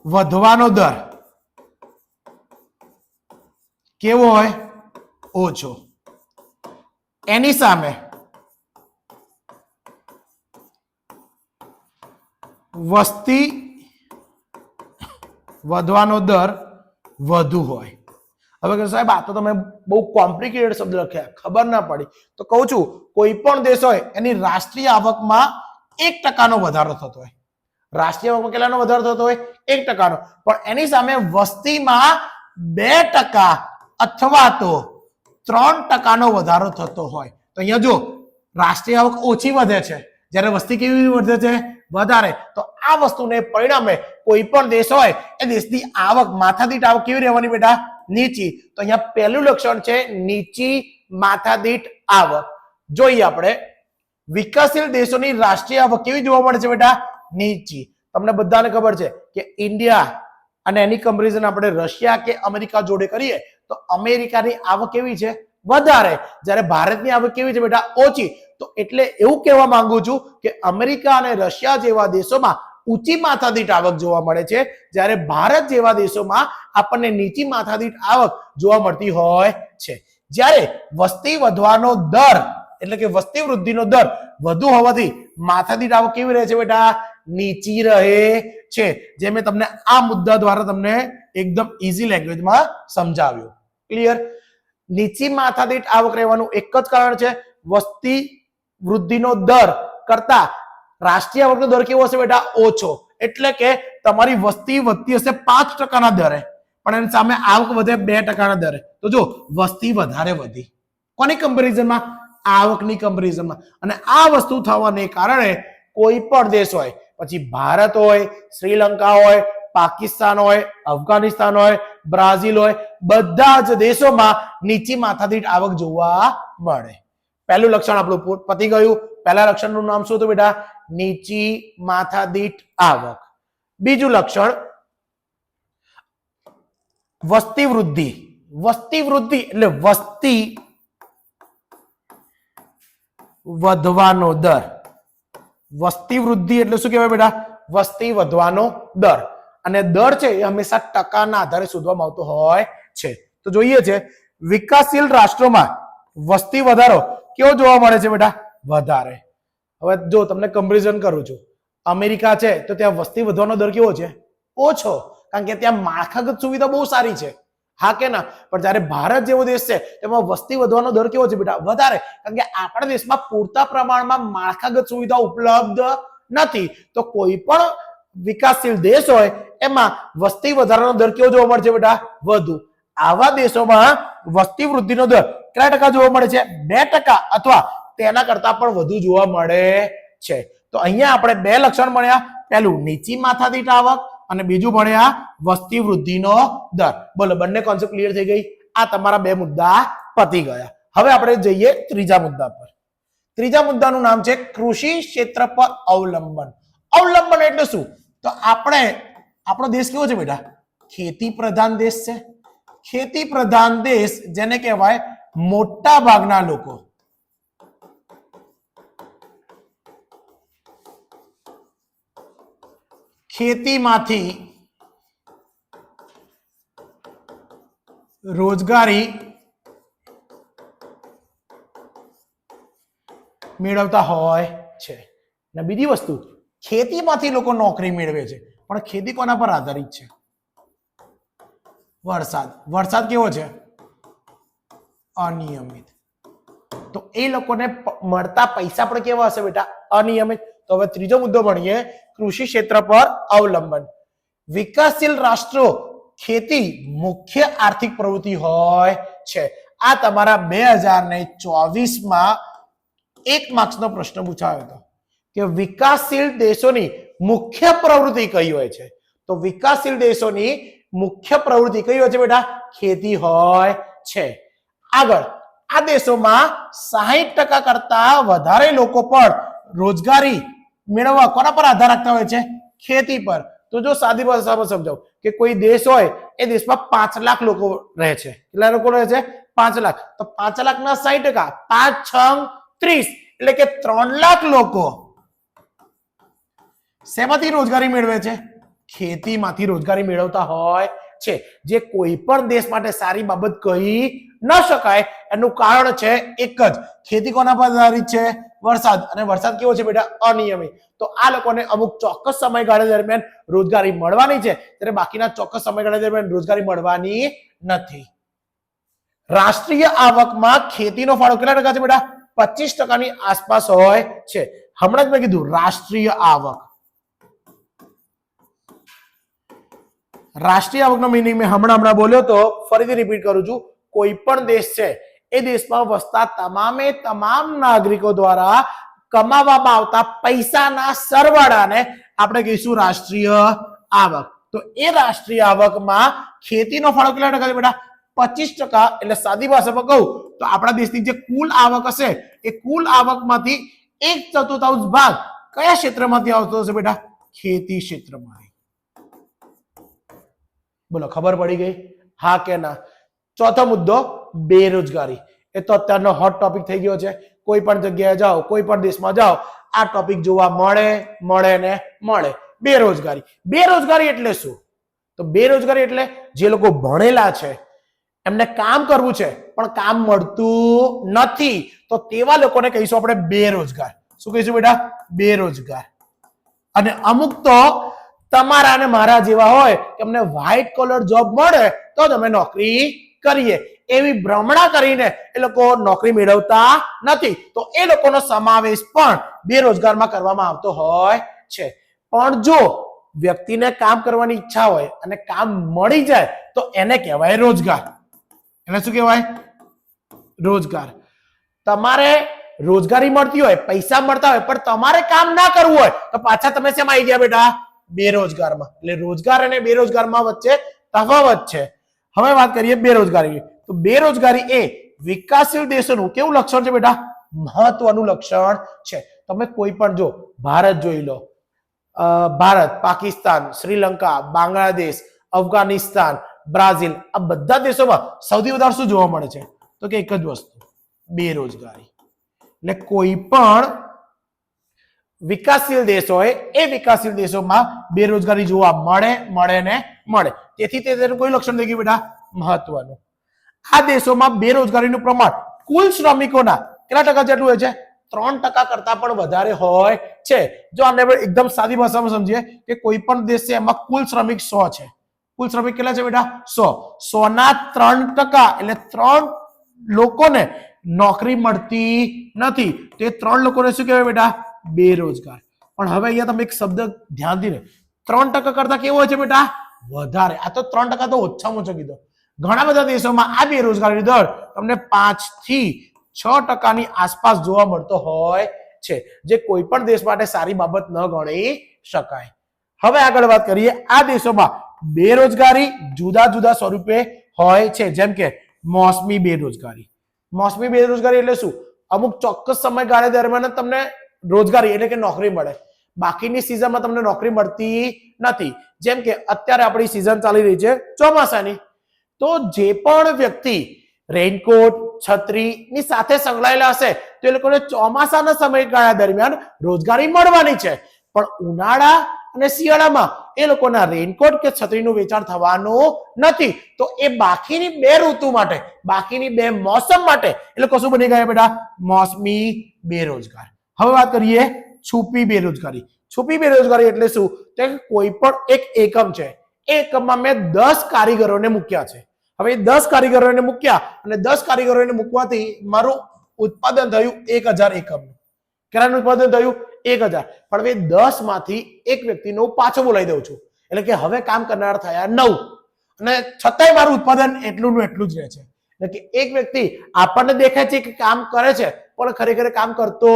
વધવાનો દર કેવો હોય? ઓછો. એની સામે વસ્તી વધવાનો દર વધુ હોય. હવે સાહેબ આ તો તમે બહુ કોમ્પ્લિકેટેડ શબ્દ લખ્યા, ખબર ના પડી, તો કહું છું કોઈ પણ દેશ હોય એની રાષ્ટ્રીય આવકમાં 1% નો વધારો થતો હોય. રાષ્ટ્રીય આવકમાં કેટલાનો વધારો થતો હોય? 1%. પણ એની સામે વસ્તીમાં 2% અથવા તો 3% નો વધારો થતો હોય. તો અહીંયા જો રાષ્ટ્રીય આવક ઓછી વધે છે, જ્યારે વસ્તી કેવી વધે છે? વધારે. તો આ વસ્તુને પરિણામે કોઈ પણ દેશ હોય એ દેશની આવક માથાદીઠ આવક કેવી રહેવાની બેટા? નીચી. તો અહીંયા પહેલું લક્ષણ છે નીચી માથાદીઠ આવક. જોઈએ આપણે વિકાસશીલ દેશોની રાષ્ટ્રીય આવક કેવી જોવા મળે છે બેટા? નીચી. તમને બધાને ખબર છે કે ઇન્ડિયા અને એની કમ્પેરિઝન આપણે રશિયા કે અમેરિકા જોડે કરીએ તો અમેરિકાની આવક કેવી છે? વધારે. જ્યારે ભારતની આવક કેવી છે બેટા? ઓછી. તો એટલે એવું કહેવા માંગુ છું કે અમેરિકા અને રશિયા જેવા દેશોમાં ઊંચી માથાદીઠ આવક જોવા મળે છે, જ્યારે ભારત જેવા દેશોમાં આપણને નીચી માથાદીઠ આવક જોવા મળતી હોય છે. જ્યારે વસ્તી વધવાનો દર એટલે કે વસ્તી વૃદ્ધિનો દર વધુ હોવાથી માથાદીઠ આવક કેવી રહે છે બેટા? નીચી રહે છે. જે મેં તમને આ મુદ્દા દ્વારા તમને એકદમ ઈઝી લેંગ્વેજમાં સમજાવ્યું. ક્લિયર? નીચી માથાદીઠ આવક રહેવાનું એક જ કારણ છે, વસ્તી વૃદ્ધિનો દર કરતા રાષ્ટ્રીય આવકનો દર કેવો હશે બેટા? ઓછો. એટલે કે તમારી વસ્તી વધતી હશે 5% દરે, પણ એની સામે આવક વધે 2% દરે. તો જો વસ્તી વધારે વધી. કોની કમ્પેરિઝનમાં? આવકની કમ્પેરિઝનમાં. અને આ વસ્તુ થવાને કારણે કોઈ પણ દેશ હોય, પછી ભારત હોય, શ્રીલંકા હોય, પાકિસ્તાન હોય, અફઘાનિસ્તાન હોય, બ્રાઝિલ હોય, બધા જ દેશોમાં નીચી માથાદીઠ આવક જોવા મળે. પહેલું લક્ષણ આપણું પતી ગયું. પહેલા લક્ષણનું નામ શું હતું બેટા? નીચી માથાદીઠ આવક. બીજું લક્ષણ વસ્તી વૃદ્ધિ. વસ્તી વૃદ્ધિ એટલે વસ્તી વધવાનો દર. વસ્તી વૃદ્ધિ એટલે શું કહેવાય બેટા? વસ્તી વધવાનો દર. અને દર છે એ હંમેશા ટકાના આધારે શોધવામાં આવતો હોય છે. તો જોઈએ છે વિકાસશીલ રાષ્ટ્રોમાં વસ્તી વધારો કેવો જોવા મળે છે બેટા? વધારે. હવે જો તમને કમ્પેરિઝન કરું છું, અમેરિકા છે તો ત્યાં વસ્તી વધવાનો દર કેવો છે? ઓછો. કારણ કે ત્યાં માળખાગત સુવિધા બહુ સારી છે. હા કે ના? પણ જ્યારે ભારત જેવો દેશ છે તેમાં વસ્તી વધવાનો દર કેવો છે બેટા? વધારે. કારણ કે આપણા દેશમાં પૂરતા પ્રમાણમાં માળખાગત સુવિધા ઉપલબ્ધ નથી. તો કોઈ પણ વિકાસશીલ દેશ હોય એમાં વસ્તી વધારાનો દર કેવો જોવા મળે છે બેટા? વધુ. આવા દેશોમાં વસ્તી વૃદ્ધિનો દર કેટલા ટકા જોવા મળે છે? 2% અથવા તેના કરતા પણ વધુ જોવા મળે છે. તો અહીંયા આપણે બે લક્ષણ મળ્યા. પહેલું નીચી માથાદીઠ આવક અને બીજું ભણ્યા વસ્તી વૃદ્ધિનો દર. બોલો, બંને કોન્સેપ્ટ ક્લિયર થઈ ગઈ? આ તમારા બે મુદ્દા પતી ગયા. હવે આપણે જઈએ ત્રીજા મુદ્દા પર. ત્રીજા મુદ્દાનું નામ છે કૃષિ ક્ષેત્ર પર અવલંબન. અવલંબન એટલે શું? તો આપણો દેશ કેવો છે બેટા? ખેતી પ્રધાન દેશ છે. ખેતી પ્રધાન દેશ જેને કહેવાય મોટા ભાગના લોકો ખેતીમાંથી રોજગારી મેળવતા હોય છે. અને બીજી વસ્તુ, ખેતીમાંથી લોકો નોકરી મેળવે છે, પણ ખેતી કોના પર આધારિત છે? વરસાદ. વરસાદ કેવો છે? અનિયમિત. તો એ લોકોને મળતા પૈસા પણ કેવા હશે બેટા? અનિયમિત. તો હવે ત્રીજો મુદ્દો ભણીએ, કૃષિ ક્ષેત્ર પર અવલંબન. વિકાસશીલ રાષ્ટ્રો ખેતી મુખ્ય આર્થિક પ્રવૃત્તિ હોય છે. આ તમારા 2024માં 1 માર્ક્સનો પ્રશ્ન પૂછાયો હતો કે વિકાસશીલ દેશોની મુખ્ય પ્રવૃત્તિ કઈ હોય છે? તો વિકાસશીલ દેશોની મુખ્ય પ્રવૃત્તિ કઈ હોય છે બેટા? ખેતી હોય છે. આગળ, આ દેશોમાં 60% કરતા વધારે લોકો પણ રોજગારી મેળવવા કોના પર આધાર રાખતા હોય છે? ખેતી પર. તો જો સાદી ભાષામાં સમજાવું કે કોઈ દેશ હોય, એ દેશમાં 5 લાખ લોકો રહે છે. કેટલા લોકો રહે છે? 5 લાખ. તો 5 લાખના 60%, 5 6 30, એટલે કે 3 લાખ લોકો શેમાંથી રોજગારી મેળવે છે? ખેતીમાંથી રોજગારી મેળવતા હોય છે. જે કોઈ પણ દેશ માટે સારી બાબત કહી ન શકાય. એનું કારણ છે એક જ, ખેતી કોના પર આધારિત છે? વરસાદ. અને વરસાદ કેવો છે બેટા? અનિયમિત. તો આ લોકોને અમુક ચોક્કસ સમયગાળા દરમિયાન રોજગારી મળવાની છે, ત્યારે બાકીના ચોક્કસ સમયગાળા દરમિયાન રોજગારી મળવાની નથી. રાષ્ટ્રીય આવકમાં ખેતીનો ફાળો કેટલા ટકા છે બેટા? 25%ની આસપાસ હોય છે. હમણાં જ મેં કીધું રાષ્ટ્રીય આવક. રાષ્ટ્રીય આવકનો મીનિંગ મેં હમણાં બોલ્યો તો ફરીથી રિપીટ કરું છું. કોઈ પણ દેશ છે એ દેશમાં વસતા તમામે તમામ નાગરિકો દ્વારા કમાવામાં આવતા પૈસાના સરવાળાને આપણે કહીશું રાષ્ટ્રીય આવક. તો એ રાષ્ટ્રીય આવકમાં ખેતીનો ફાળો કેટલા ટકા છે બેટા? 25%, એટલે સાદી ભાષામાં કહું તો આપણા દેશની જે કુલ આવક હશે એ કુલ આવકમાંથી 1/4 ભાગ કયા ક્ષેત્રમાંથી આવતો હશે બેટા? ખેતી ક્ષેત્રમાંથી. બોલો, ખબર પડી ગઈ? હા કે ના? ચોથો મુદ્દો બેરોજગારી. એ તો અત્યારનો હોટ ટોપિક થઈ ગયો છે. કોઈ પણ જગ્યાએ જાઓ, કોઈ પણ દેશમાં જાઓ, આ ટોપિક જોવા મળે. બેરોજગારી. બેરોજગારી એટલે શું? તો બેરોજગારી એટલે જે લોકો ભણેલા છે, એમને કામ કરવું છે પણ કામ મળતું નથી, તો તેવા લોકોને કહીશું આપણે બેરોજગાર. શું કહીશું બેટા? બેરોજગાર. અને અમુક તો તમારા અને મારા જેવા હોય કે અમને વ્હાઇટ કોલર જોબ મળે તો તમે નોકરી કરીએ, એવી ભ્રમણા કરીને એ લોકો નોકરી મેળવતા નથી, તો એ લોકોનો સમાવેશ પણ બેરોજગારમાં કરવામાં આવતો હોય છે. પણ જો વ્યક્તિને કામ કરવાની ઈચ્છા હોય અને કામ મળી જાય તો એને કહેવાય રોજગાર. એને શું કહેવાય? રોજગાર. તમારે રોજગારી મળતી હોય, પૈસા મળતા હોય, પણ તમારે કામ ના કરવું હોય તો પાછા તમે શેમાં આવી ગયા બેટા? બેરોજગારમાં. એટલે રોજગાર અને બેરોજગારમાં વચ્ચે તફાવત છે. હવે વાત કરીએ બેરોજગારી. તો બેરોજગારી એ વિકાસશીલ દેશોનું કેવું લક્ષણ છે બેટા? મહત્વનું લક્ષણ છે. તમે કોઈ પણ જો ભારત જોઈ લો, ભારત, પાકિસ્તાન, શ્રીલંકા, બાંગ્લાદેશ, અફઘાનિસ્તાન, બ્રાઝિલ, આ બધા દેશોમાં સૌથી વધારે શું જોવા મળે છે? તો કે એક જ વસ્તુ, બેરોજગારી. એટલે કોઈ પણ વિકાસશીલ દેશ હોય એ વિકાસશીલ દેશોમાં બેરોજગારી જોવા મળે. તેથી તેનું કોઈ લક્ષણ થઈ ગયું બેટા? મહત્વનું. આ દેશોમાં બેરોજગારીનું પ્રમાણ કુલ શ્રમિકોના કેટલા ટકા જેટલું હોય છે? 3% કરતા પણ વધારે હોય છે. જો આપણે એકદમ સાદી ભાષામાં સમજીએ કે કોઈ પણ દેશ છે એમાં કુલ શ્રમિક 100 છે. કુલ શ્રમિક કેટલા છે બેટા? 100 ના 3%, એટલે 3 લોકોને નોકરી મળતી નથી, તો એ 3 લોકોને શું કહેવાય બેટા? બેરોજગાર. પણ હવે અહીંયા તમે એક શબ્દ ધ્યાનથી ને, 3% કરતા કેવો હોય છે બેટા? વધારે. આ તો 3% તો ઓછામાં ઓછો કીધો. ઘણા બધા દેશોમાં આ બેરોજગારી દર તમને 5 થી 6% ની આસપાસ જોવા મળતો હોય છે, જે કોઈ પણ દેશ માટે સારી બાબત ન ગણી શકાય. હવે આગળ વાત કરીએ. આ દેશોમાં બેરોજગારી જુદા જુદા સ્વરૂપે હોય છે, જેમ કે મોસમી બેરોજગારી. મોસમી બેરોજગારી એટલે શું? અમુક ચોક્કસ સમયગાળા દરમિયાન તમને રોજગારી એટલે કે નોકરી મળે, બાકીની સિઝનમાં તમને નોકરી મળતી નથી. જેમ કે અત્યારે આપણી સિઝન ચાલી રહી છે ચોમાસાની, તો જે પણ વ્યક્તિ રેઇનકોટ, છત્રી ની સાથે સંકળાયેલા હશે તો એ લોકોને ચોમાસાના સમયગાળા દરમિયાન રોજગારી મળવાની છે. પણ ઉનાળા અને શિયાળામાં એ લોકોના રેઇનકોટ કે છત્રીનું વેચાણ થવાનું નથી, તો એ બાકીની 2 ઋતુ માટે, બાકીની 2 મોસમ માટે એ લોકો શું બની ગયા બેટા? મોસમી બેરોજગાર. હવે વાત કરીએ છુપી બેરોજગારી. છુપી બેરોજગારી એટલે શું? તો કોઈ પણ એક એકમ છે, એ એકમમાં મેં 10 કારીગરોને મૂક્યા છે. હવે 10 કારીગરોને મૂક્યા અને 10 કારીગરોને મૂકવાથી મારું ઉત્પાદન થયું 1000 એકમનું. કેટલાનું ઉત્પાદન થયું? 1000. પણ હવે 10 માંથી એક વ્યક્તિનો પાછો બોલાવી દઉં છું, એટલે કે હવે કામ કરનાર થયા 9, અને છતાંય મારું ઉત્પાદન એટલું જ રહે છે. એટલે કે એક વ્યક્તિ આપણને દેખાય છે કે કામ કરે છે પણ ખરેખર કામ કરતો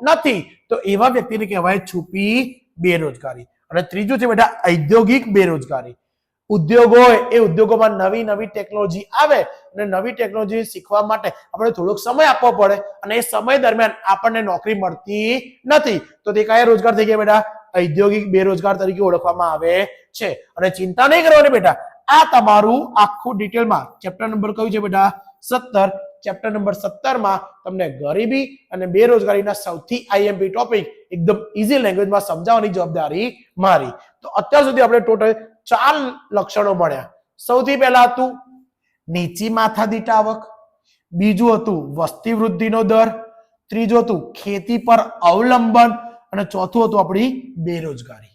નથી, તો એવા વ્યક્તિને કહેવાય છુપી બેરોજગારી. અને ત્રીજું છે બેટા ઔદ્યોગિક બેરોજગારી. ઉદ્યોગ હોય, એ ઉદ્યોગોમાં નવી નવી ટેકનોલોજી આવે અને નવી ટેકનોલોજી શીખવા માટે આપણે થોડોક સમય આપવો પડે, અને એ સમય દરમિયાન આપણને નોકરી મળતી નથી, તો તે કયા રોજગાર થઈ ગયા બેટા? ઔદ્યોગિક બેરોજગાર તરીકે ઓળખવામાં આવે છે. અને ચિંતા નહીં કરવાની બેટા, આ તમારું આખું ડિટેલમાં ચેપ્ટર નંબર કયું છે બેટા? 17. ચેપ્ટર નંબર 17 માં તમને ગરીબી અને બેરોજગારીના સૌથી આઈએમપી ટોપિક એકદમ ઈઝી લેંગ્વેજમાં સમજાવવાની જવાબદારી મારી. તો અત્યાર સુધી આપણે ટોટલ 4 લક્ષણો ભણ્યા. સૌથી પહેલા હતું નીચી માથાદીઠ આવક, બીજું હતું વસ્તી વૃદ્ધિનો દર, ત્રીજું હતું ખેતી પર અવલંબન, અને ચોથું હતું આપણી બેરોજગારી.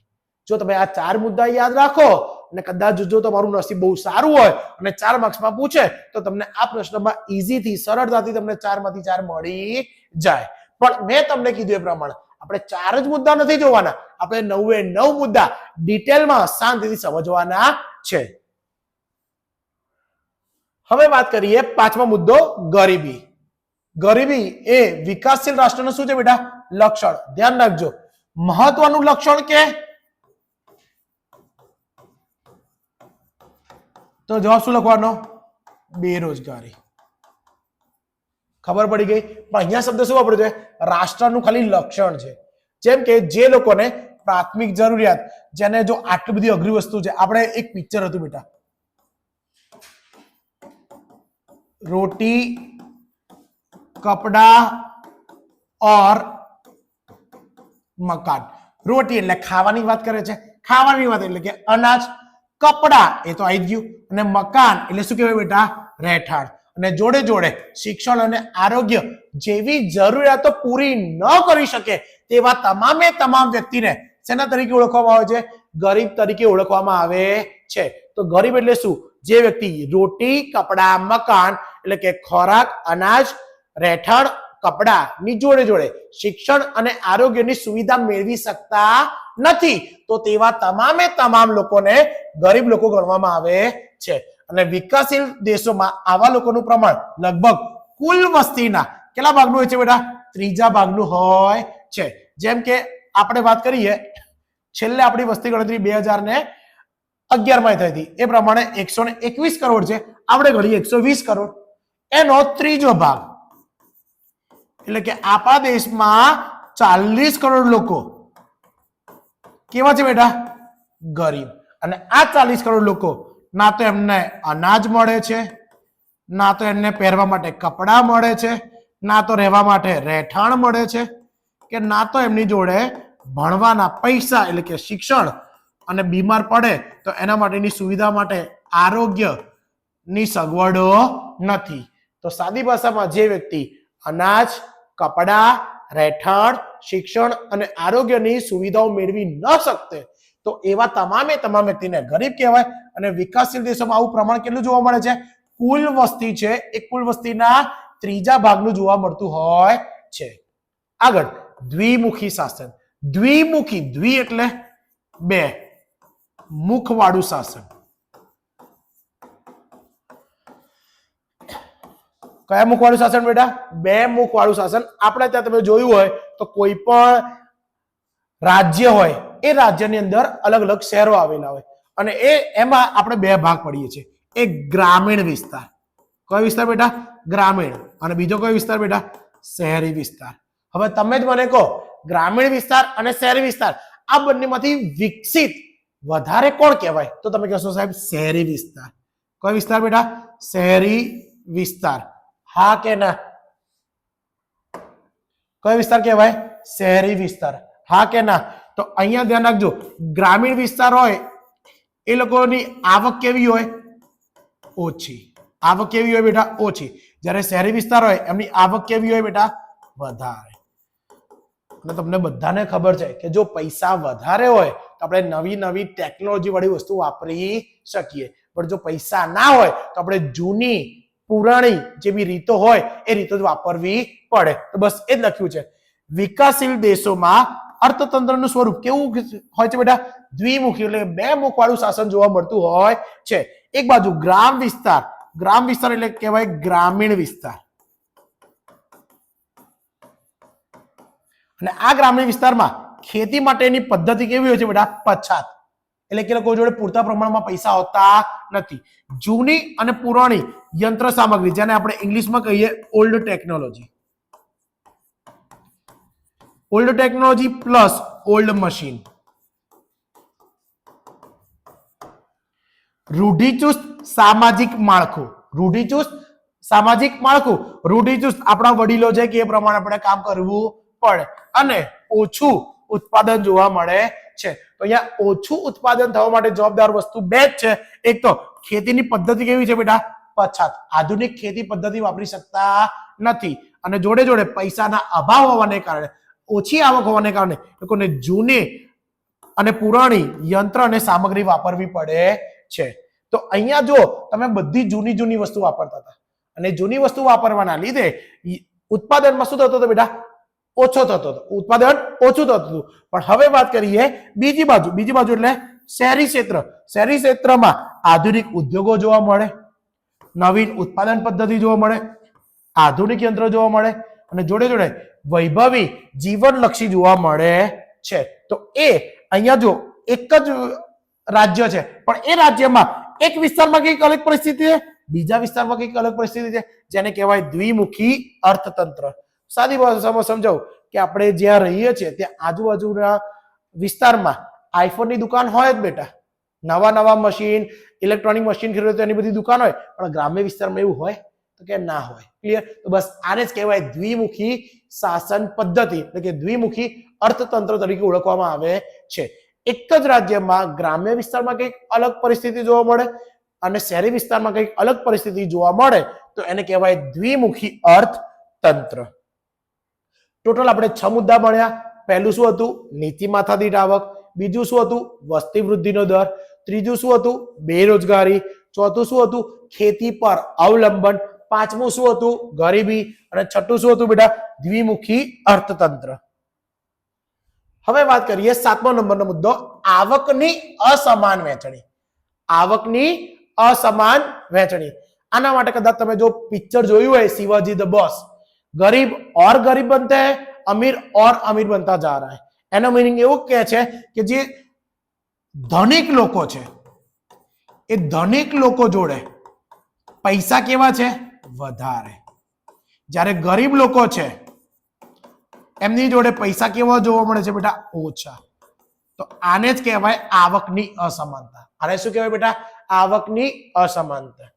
જો તમે આ 4 મુદ્દા યાદ રાખો અને કદાચ જો તમારું નસીબ બહુ સારું હોય અને 4 માર્ક્સમાં પૂછે તો તમને આ પ્રશ્નમાં ઈઝીથી, સરળતાથી તમને 4 માંથી 4 મળી જાય. પણ મેં તમને કીધું એ પ્રમાણે આપણે 4 જ મુદ્દા નથી જોવાના, આપણે 9 મુદ્દા ડિટેલમાં શાંતિથી સમજવાના છે. હવે વાત કરીએ 5મો મુદ્દો ગરીબી. ગરીબી એ વિકાસશીલ રાષ્ટ્રનું શું છે બેટા? લક્ષણ. ધ્યાન રાખજો, મહત્વનું લક્ષણ કે તો જવાબ શું લખવાનો? બેરોજગારી. ખબર પડી ગઈ. પણ અહીંયા શબ્દ શું વાપર્યો છે? રાષ્ટ્રનું ખાલી લક્ષણ છે. જેમ કે જે લોકોને પ્રાથમિક જરૂરિયાત, જેને જો આટલી બધી અઘરી વસ્તુ છે, આપણે એક પિક્ચર હતું બેટા, રોટી કપડા और મકાન. રોટી એટલે ખાવાની વાત કરે છે, ખાવાની વાત એટલે કે અનાજ. કપડા એ તો આવી ગયું, અને મકાન એટલે શું કહેવાય બેટા? રહેઠાણ. અને જોડે જોડે શિક્ષણ અને આરોગ્ય જેવી જરૂરિયાતો પૂરી ન કરી શકે તેવા તમામે તમામ વ્યક્તિને શેના તરીકે ઓળખવામાં આવે છે? ગરીબ તરીકે ઓળખવામાં આવે છે. તો ગરીબ એટલે શું? જે વ્યક્તિ રોટી કપડા મકાન એટલે કે ખોરાક અનાજ રહેઠાણ કપડા ની જોડે જોડે શિક્ષણ અને આરોગ્યની સુવિધા મેળવી શકતા નથી, તો તેવા તમામે તમામ લોકોને ગરીબ લોકો ગણવામાં આવે છે. અને વિકાસશીલ દેશોમાં આવા લોકોનું પ્રમાણ લગભગ કુલ વસ્તીના કેટલા ભાગનું હોય છે બેટા? ત્રીજા ભાગનું હોય છે. જેમ કે આપણે વાત કરીએ, છેલ્લે આપણી વસ્તી ગણતરી 2011 માં થઈ હતી, એ પ્રમાણે 121 કરોડ છે, આપણે ગણીએ 120 કરોડ, એનો ત્રીજો ભાગ એટલે કે આપણા દેશમાં 40 કરોડ લોકો કેવા છે બેટા? ગરીબ. અને આ 40 કરોડ લોકો ના તો એમને અનાજ મળે છે, ના તો એમને પહેરવા માટે કપડા મળે છે, ના તો રહેવા માટે રહેઠાણ મળે છે, કે ના તો એમની જોડે ભણવાના પૈસા એટલે કે શિક્ષણ, અને બીમાર પડે તો એના માટેની સુવિધા માટે આરોગ્યની સગવડો નથી. તો સાદી ભાષામાં જે વ્યક્તિ અનાજ કપડા રહેઠાણ શિક્ષણ અને આરોગ્યની સુવિધાઓ મેળવી ન શકતે, તો એવા તમામે તમામ વ્યક્તિને ગરીબ કહેવાય. અને વિકાસશીલ દેશોમાં આવું પ્રમાણ કેટલું જોવા મળે છે? કુલ વસ્તી છે એ કુલ વસ્તીના ત્રીજા ભાગનું જોવા મળતું હોય છે. આગળ દ્વિમુખી શાસન. દ્વિમુખી, દ્વિ એટલે બે, મુખ વાળું શાસન. કયા મુખ વાળું શાસન બેટા? બે મુખ વાળું શાસન. આપણે ત્યાં તમે જોયું હોય તો કોઈ પણ રાજ્ય હોય એ રાજ્યની અંદર અલગ અલગ શહેરો આવેલા હોય, અને એમાં આપણે બે ભાગ પડીએ છીએ. એક ગ્રામીણ વિસ્તાર. કયો વિસ્તાર બેટા? ગ્રામીણ. અને બીજો કયો વિસ્તાર બેટા? શહેરી વિસ્તાર. હવે તમે જ મને કહો, ગ્રામીણ વિસ્તાર અને શહેરી વિસ્તાર આ બંનેમાંથી વિકસિત વધારે કોણ કહેવાય? તો તમે કહેશો સાહેબ શહેરી વિસ્તાર. કયો વિસ્તાર બેટા? શહેરી વિસ્તાર. હા કે ના? કયો વિસ્તાર કહેવાય? શહેરી વિસ્તાર. હા કે ના? તો અહીંયા ધ્યાન રાખજો, ગ્રામીણ વિસ્તાર હોય એ લોકોની આવક કેવી હોય? ઓછી. આવક કેવી હોય બેટા? ઓછી. જ્યારે શહેરી વિસ્તાર હોય એમની આવક કેવી હોય બેટા? વધારે. અને તમને બધાને ખબર છે કે જો પૈસા વધારે હોય તો આપણે નવી નવી ટેકનોલોજી વાળી વસ્તુ વાપરી શકીએ, પણ જો પૈસા ના હોય તો આપણે જૂની પુરાણી જેવી રીતો હોય એ રીતો જ વાપરવી પડે. તો બસ એ જ લખ્યું છે. વિકાસશીલ દેશોમાં અર્થતંત્રનું સ્વરૂપ કેવું હોય છે બેટા? દ્વિમુખી એટલે બે મુખ વાળું શાસન જોવા મળતું હોય છે. એક બાજુ ગ્રામ વિસ્તાર. ગ્રામ વિસ્તાર એટલે કહેવાય ગ્રામીણ વિસ્તાર. અને આ ગ્રામીણ વિસ્તારમાં ખેતી માટેની પદ્ધતિ કેવી હોય છે બેટા? પછાત. એટલે કે લોકો જોડે પૂરતા પ્રમાણમાં પૈસા હોતા નથી. જૂની અને પુરાણી યંત્ર સામગ્રી, જેને આપણે ઇંગ્લિશમાં કહીએ old technology. Old technology plus old machine. રૂઢિચુસ્ત સામાજિક માળખું. રૂઢિચુસ્ત સામાજિક માળખું. રૂઢિચુસ્ત આપણા વડીલો છે કે એ પ્રમાણે આપણે કામ કરવું પડે, અને ઓછું ઉત્પાદન જોવા મળે છે. તો અહીંયા ઓછું ઉત્પાદન થવા માટે જવાબદાર વસ્તુ બે જ છે. એક તો ખેતીની પદ્ધતિ કેવી છે બેટા? પછાત. આધુનિક ખેતી પદ્ધતિ વાપરી શકતા નથી, અને જોડે જોડે પૈસાના અભાવ હોવાને કારણે, ઓછી આવક હોવાને કારણે લોકોને જૂની અને પુરાણી યંત્ર અને સામગ્રી વાપરવી પડે છે. તો અહીંયા જો તમે બધી જૂની જૂની વસ્તુ વાપરતા હતા, અને જૂની વસ્તુ વાપરવાના લીધે ઉત્પાદનમાં શું થતું હતું બેટા? ઓછો થતો હતો. ઉત્પાદન ઓછું થતું હતું. પણ હવે વાત કરીએ બીજી બાજુ. બીજી બાજુ એટલે શહેરી ક્ષેત્ર. શહેરી ક્ષેત્રમાં આધુનિક ઉદ્યોગો જોવા મળે, નવીન ઉત્પાદન પદ્ધતિ જોવા મળે, આધુનિક યંત્રો જોવા મળે, અને જોડે જોડે વૈભવી જીવનલક્ષી જોવા મળે છે. તો એ અહીંયા જો એક જ રાજ્ય છે, પણ એ રાજ્યમાં એક વિસ્તારમાં કઈક અલગ પરિસ્થિતિ છે, બીજા વિસ્તારમાં કંઈક અલગ પરિસ્થિતિ છે, જેને કહેવાય દ્વિમુખી અર્થતંત્ર. સાદી ભાષામાં સમજાવું કે આપણે જ્યાં રહીએ છીએ ત્યાં આજુબાજુના વિસ્તારમાં આઈફોનની દુકાન હોય જ બેટા, નવા મશીન, ઇલેક્ટ્રોનિક મશીન ખરીદો તો એની બધી દુકાન હોય, પણ ગ્રામ્ય વિસ્તારમાં એવું હોય તો કે ના હોય. ક્લિયર? તો બસ આને જ કહેવાય દ્વિમુખી શાસન પદ્ધતિ, એટલે કે દ્વિમુખી અર્થતંત્ર તરીકે ઓળખવામાં આવે છે. એક જ રાજ્યમાં ગ્રામ્ય વિસ્તારમાં કંઈક અલગ પરિસ્થિતિ જોવા મળે અને શહેરી વિસ્તારમાં કંઈક અલગ પરિસ્થિતિ જોવા મળે તો એને કહેવાય દ્વિમુખી અર્થતંત્ર. ટોટલ આપણે 6 મુદ્દા ભણ્યા. પહેલું શું હતું? નીતિ માથાદીઠ આવક. બીજું શું હતું? વસ્તી વૃદ્ધિનો દર. ત્રીજું શું હતું? બેરોજગારી. ચોથું શું હતું? ખેતી પર અવલંબન. પાંચમું શું હતું? ગરીબી. અને છઠ્ઠું શું હતું બેટા? દ્વિમુખી અર્થતંત્ર. હવે વાત કરીએ 7મા નંબરનો મુદ્દો, આવકની અસમાન વહેંચણી. આવકની અસમાન વહેંચણી. આના માટે કદાચ તમે જો પિક્ચર જોયું હોય શિવાજી ધ બોસ, गरीब और गरीब बनते हैं, अमीर और अमीर बनता जा रहा है. એનો મીનિંગ એવું કહે છે કે જે ધનિક લોકો છે એ ધનિક લોકો જોડે પૈસા કેવા છે? વધારે. જ્યારે ગરીબ લોકો છે એમની જોડે પૈસા કેવા જોવા મળે છે બેટા? ઓછા. તો આને જ કહેવાય આવકની અસમાનતા. આને શું કહેવાય બેટા? આવકની અસમાનતા.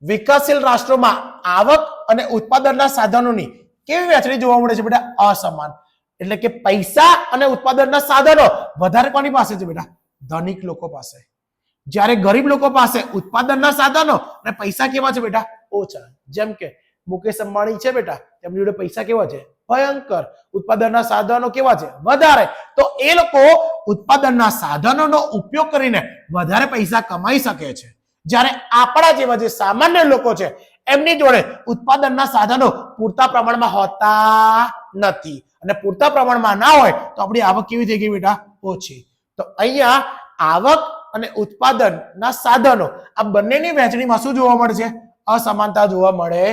વિકાસશીલ રાષ્ટ્રોમાં આવક અને ઉત્પાદનના સાધનોની કેવી વહેંચણી જોવા મળે છે બેટા? અસમાન. એટલે કે પૈસા અને ઉત્પાદનના સાધનો વધારે કોની પાસે છે બેટા? ધનિક લોકો પાસે. જ્યારે ગરીબ લોકો પાસે ઉત્પાદનના સાધનો અને પૈસા કેવા છે બેટા? ઓછા. જેમ કે મુકેશ અંબાણી છે બેટા, તેમની જોડે પૈસા કેવા છે? ભયંકર. ઉત્પાદનના સાધનો કેવા છે? વધારે. તો એ લોકો ઉત્પાદનના સાધનોનો ઉપયોગ કરીને વધારે પૈસા કમાઈ શકે છે. જ્યારે આપણા જેવા જે સામાન્ય લોકો છે એમની જોડે ઉત્પાદનના સાધનો પૂરતા પ્રમાણમાં હોતા નથી, અને પૂરતા પ્રમાણમાં ના હોય તો આપણી આવક કેવી થઈ ગઈ બેટા? ઓછી. તો અહીંયા આવક અને ઉત્પાદનના સાધનો આ બંનેની વહેંચણીમાં શું જોવા મળે છે? અસમાનતા જોવા મળે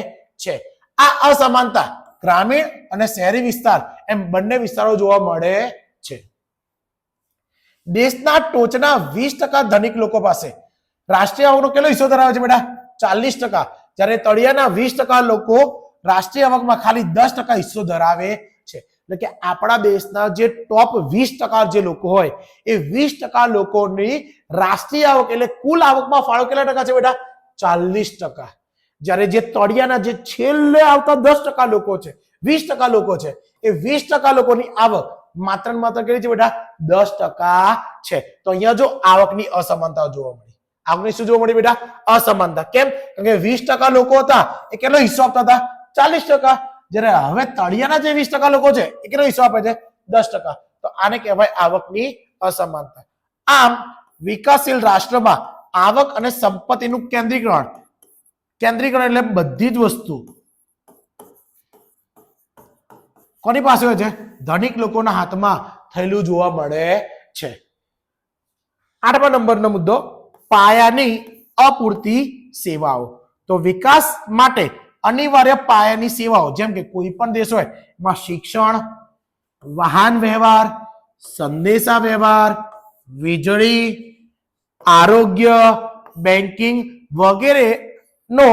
છે. આ અસમાનતા ગ્રામીણ અને શહેરી વિસ્તાર એમ બંને વિસ્તારો જોવા મળે છે. દેશના ટોચના 20% ધનિક લોકો પાસે રાષ્ટ્રીય આવકનો કેટલો હિસ્સો ધરાવે છે બેટા? 40%. જ્યારે તળિયાના 20% લોકો રાષ્ટ્રીય આવકમાં ખાલી 10% હિસ્સો ધરાવે છે. એટલે કે આપણા દેશના જે ટોપ 20% જે લોકો હોય એ 20% લોકોની રાષ્ટ્રીય આવક એટલે કુલ આવકમાં ફાળો કેટલા ટકા છે બેટા? 40%. જ્યારે જે તળિયાના જે છેલ્લે આવતા 10% લોકો છે, 20% લોકો છે, એ 20% લોકોની આવક માત્ર ને માત્ર કેટલી છે બેટા? 10% છે. તો અહીંયા જો આવકની અસમાનતા જોવા મળી. આવકની શું જોવા મળી બેટા? અસમાનતા. કેમ? કારણ કે 20% લોકો હતા એ કેટલો હિસ્સો આપતા હતા? 40%. જ્યારે હવે તળિયાના જે 20% લોકો છે એ કેટલો હિસ્સો આપે છે? 10%. તો આને કહેવાય આવકની અસમાનતા. આમ વિકાસશીલ રાષ્ટ્રમાં આવક અને સંપત્તિનું કેન્દ્રીકરણ એટલે બધી જ વસ્તુ કોની પાસે હોય છે? ધનિક લોકોના હાથમાં થયેલું જોવા મળે છે. 8મા નંબરનો મુદ્દો, પાયાની અપૂરતી સેવાઓ. તો વિકાસ માટે અનિવાર્ય પાયાની સેવાઓ જેમ કે કોઈ પણ દેશ હોય એમાં શિક્ષણ, વાહન વ્યવહાર, સંદેશા વ્યવહાર, વીજળી, આરોગ્ય, બેન્કિંગ વગેરે નો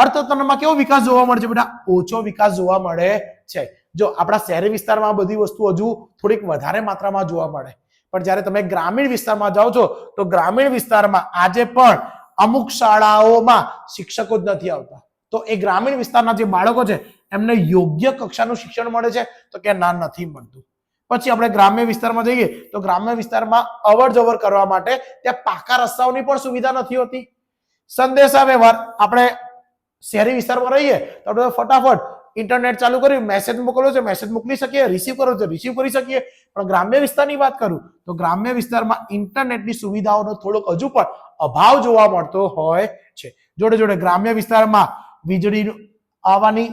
અર્થતંત્રમાં કેવો વિકાસ જોવા મળે છે બેટા? ઓછો વિકાસ જોવા મળે છે. જો આપણા શહેરી વિસ્તારમાં બધી વસ્તુ હજુ થોડીક વધારે માત્રામાં જોવા મળે, પણ જ્યારે તમે ગ્રામીણ વિસ્તારમાં જાઓ છો તો ગ્રામીણ વિસ્તારમાં આજે પણ અમુક શાળાઓમાં શિક્ષકો જ નથી આવતા. તો એ ગ્રામીણ વિસ્તારના જે બાળકો છે એમને યોગ્ય કક્ષાનું શિક્ષણ મળે છે? તો કે ના, નથી મળતું. પછી આપણે ગ્રામ્ય વિસ્તારમાં જઈએ તો ગ્રામ્ય વિસ્તારમાં અવર જવર કરવા માટે ત્યાં પાકા રસ્તાઓની પણ સુવિધા નથી હોતી. સંદેશા વ્યવહાર આપણે શહેરી વિસ્તારમાં રહીએ તો આપણે ફટાફટ ઇન્ટરનેટ ચાલુ કર્યું, મેસેજ મોકલવો છે મેસેજ મોકલી શકીએ, રિસીવ કરવો છે રિસીવ કરી શકીએ. પણ ગ્રામ્ય વિસ્તારની વાત કરું તો ગ્રામ્ય વિસ્તારમાં ઇન્ટરનેટની સુવિધાઓનો થોડોક હજુ પણ અભાવ જોવા મળતો હોય છે. જોડે જોડે ગ્રામ્ય વિસ્તારમાં વીજળી આવવાની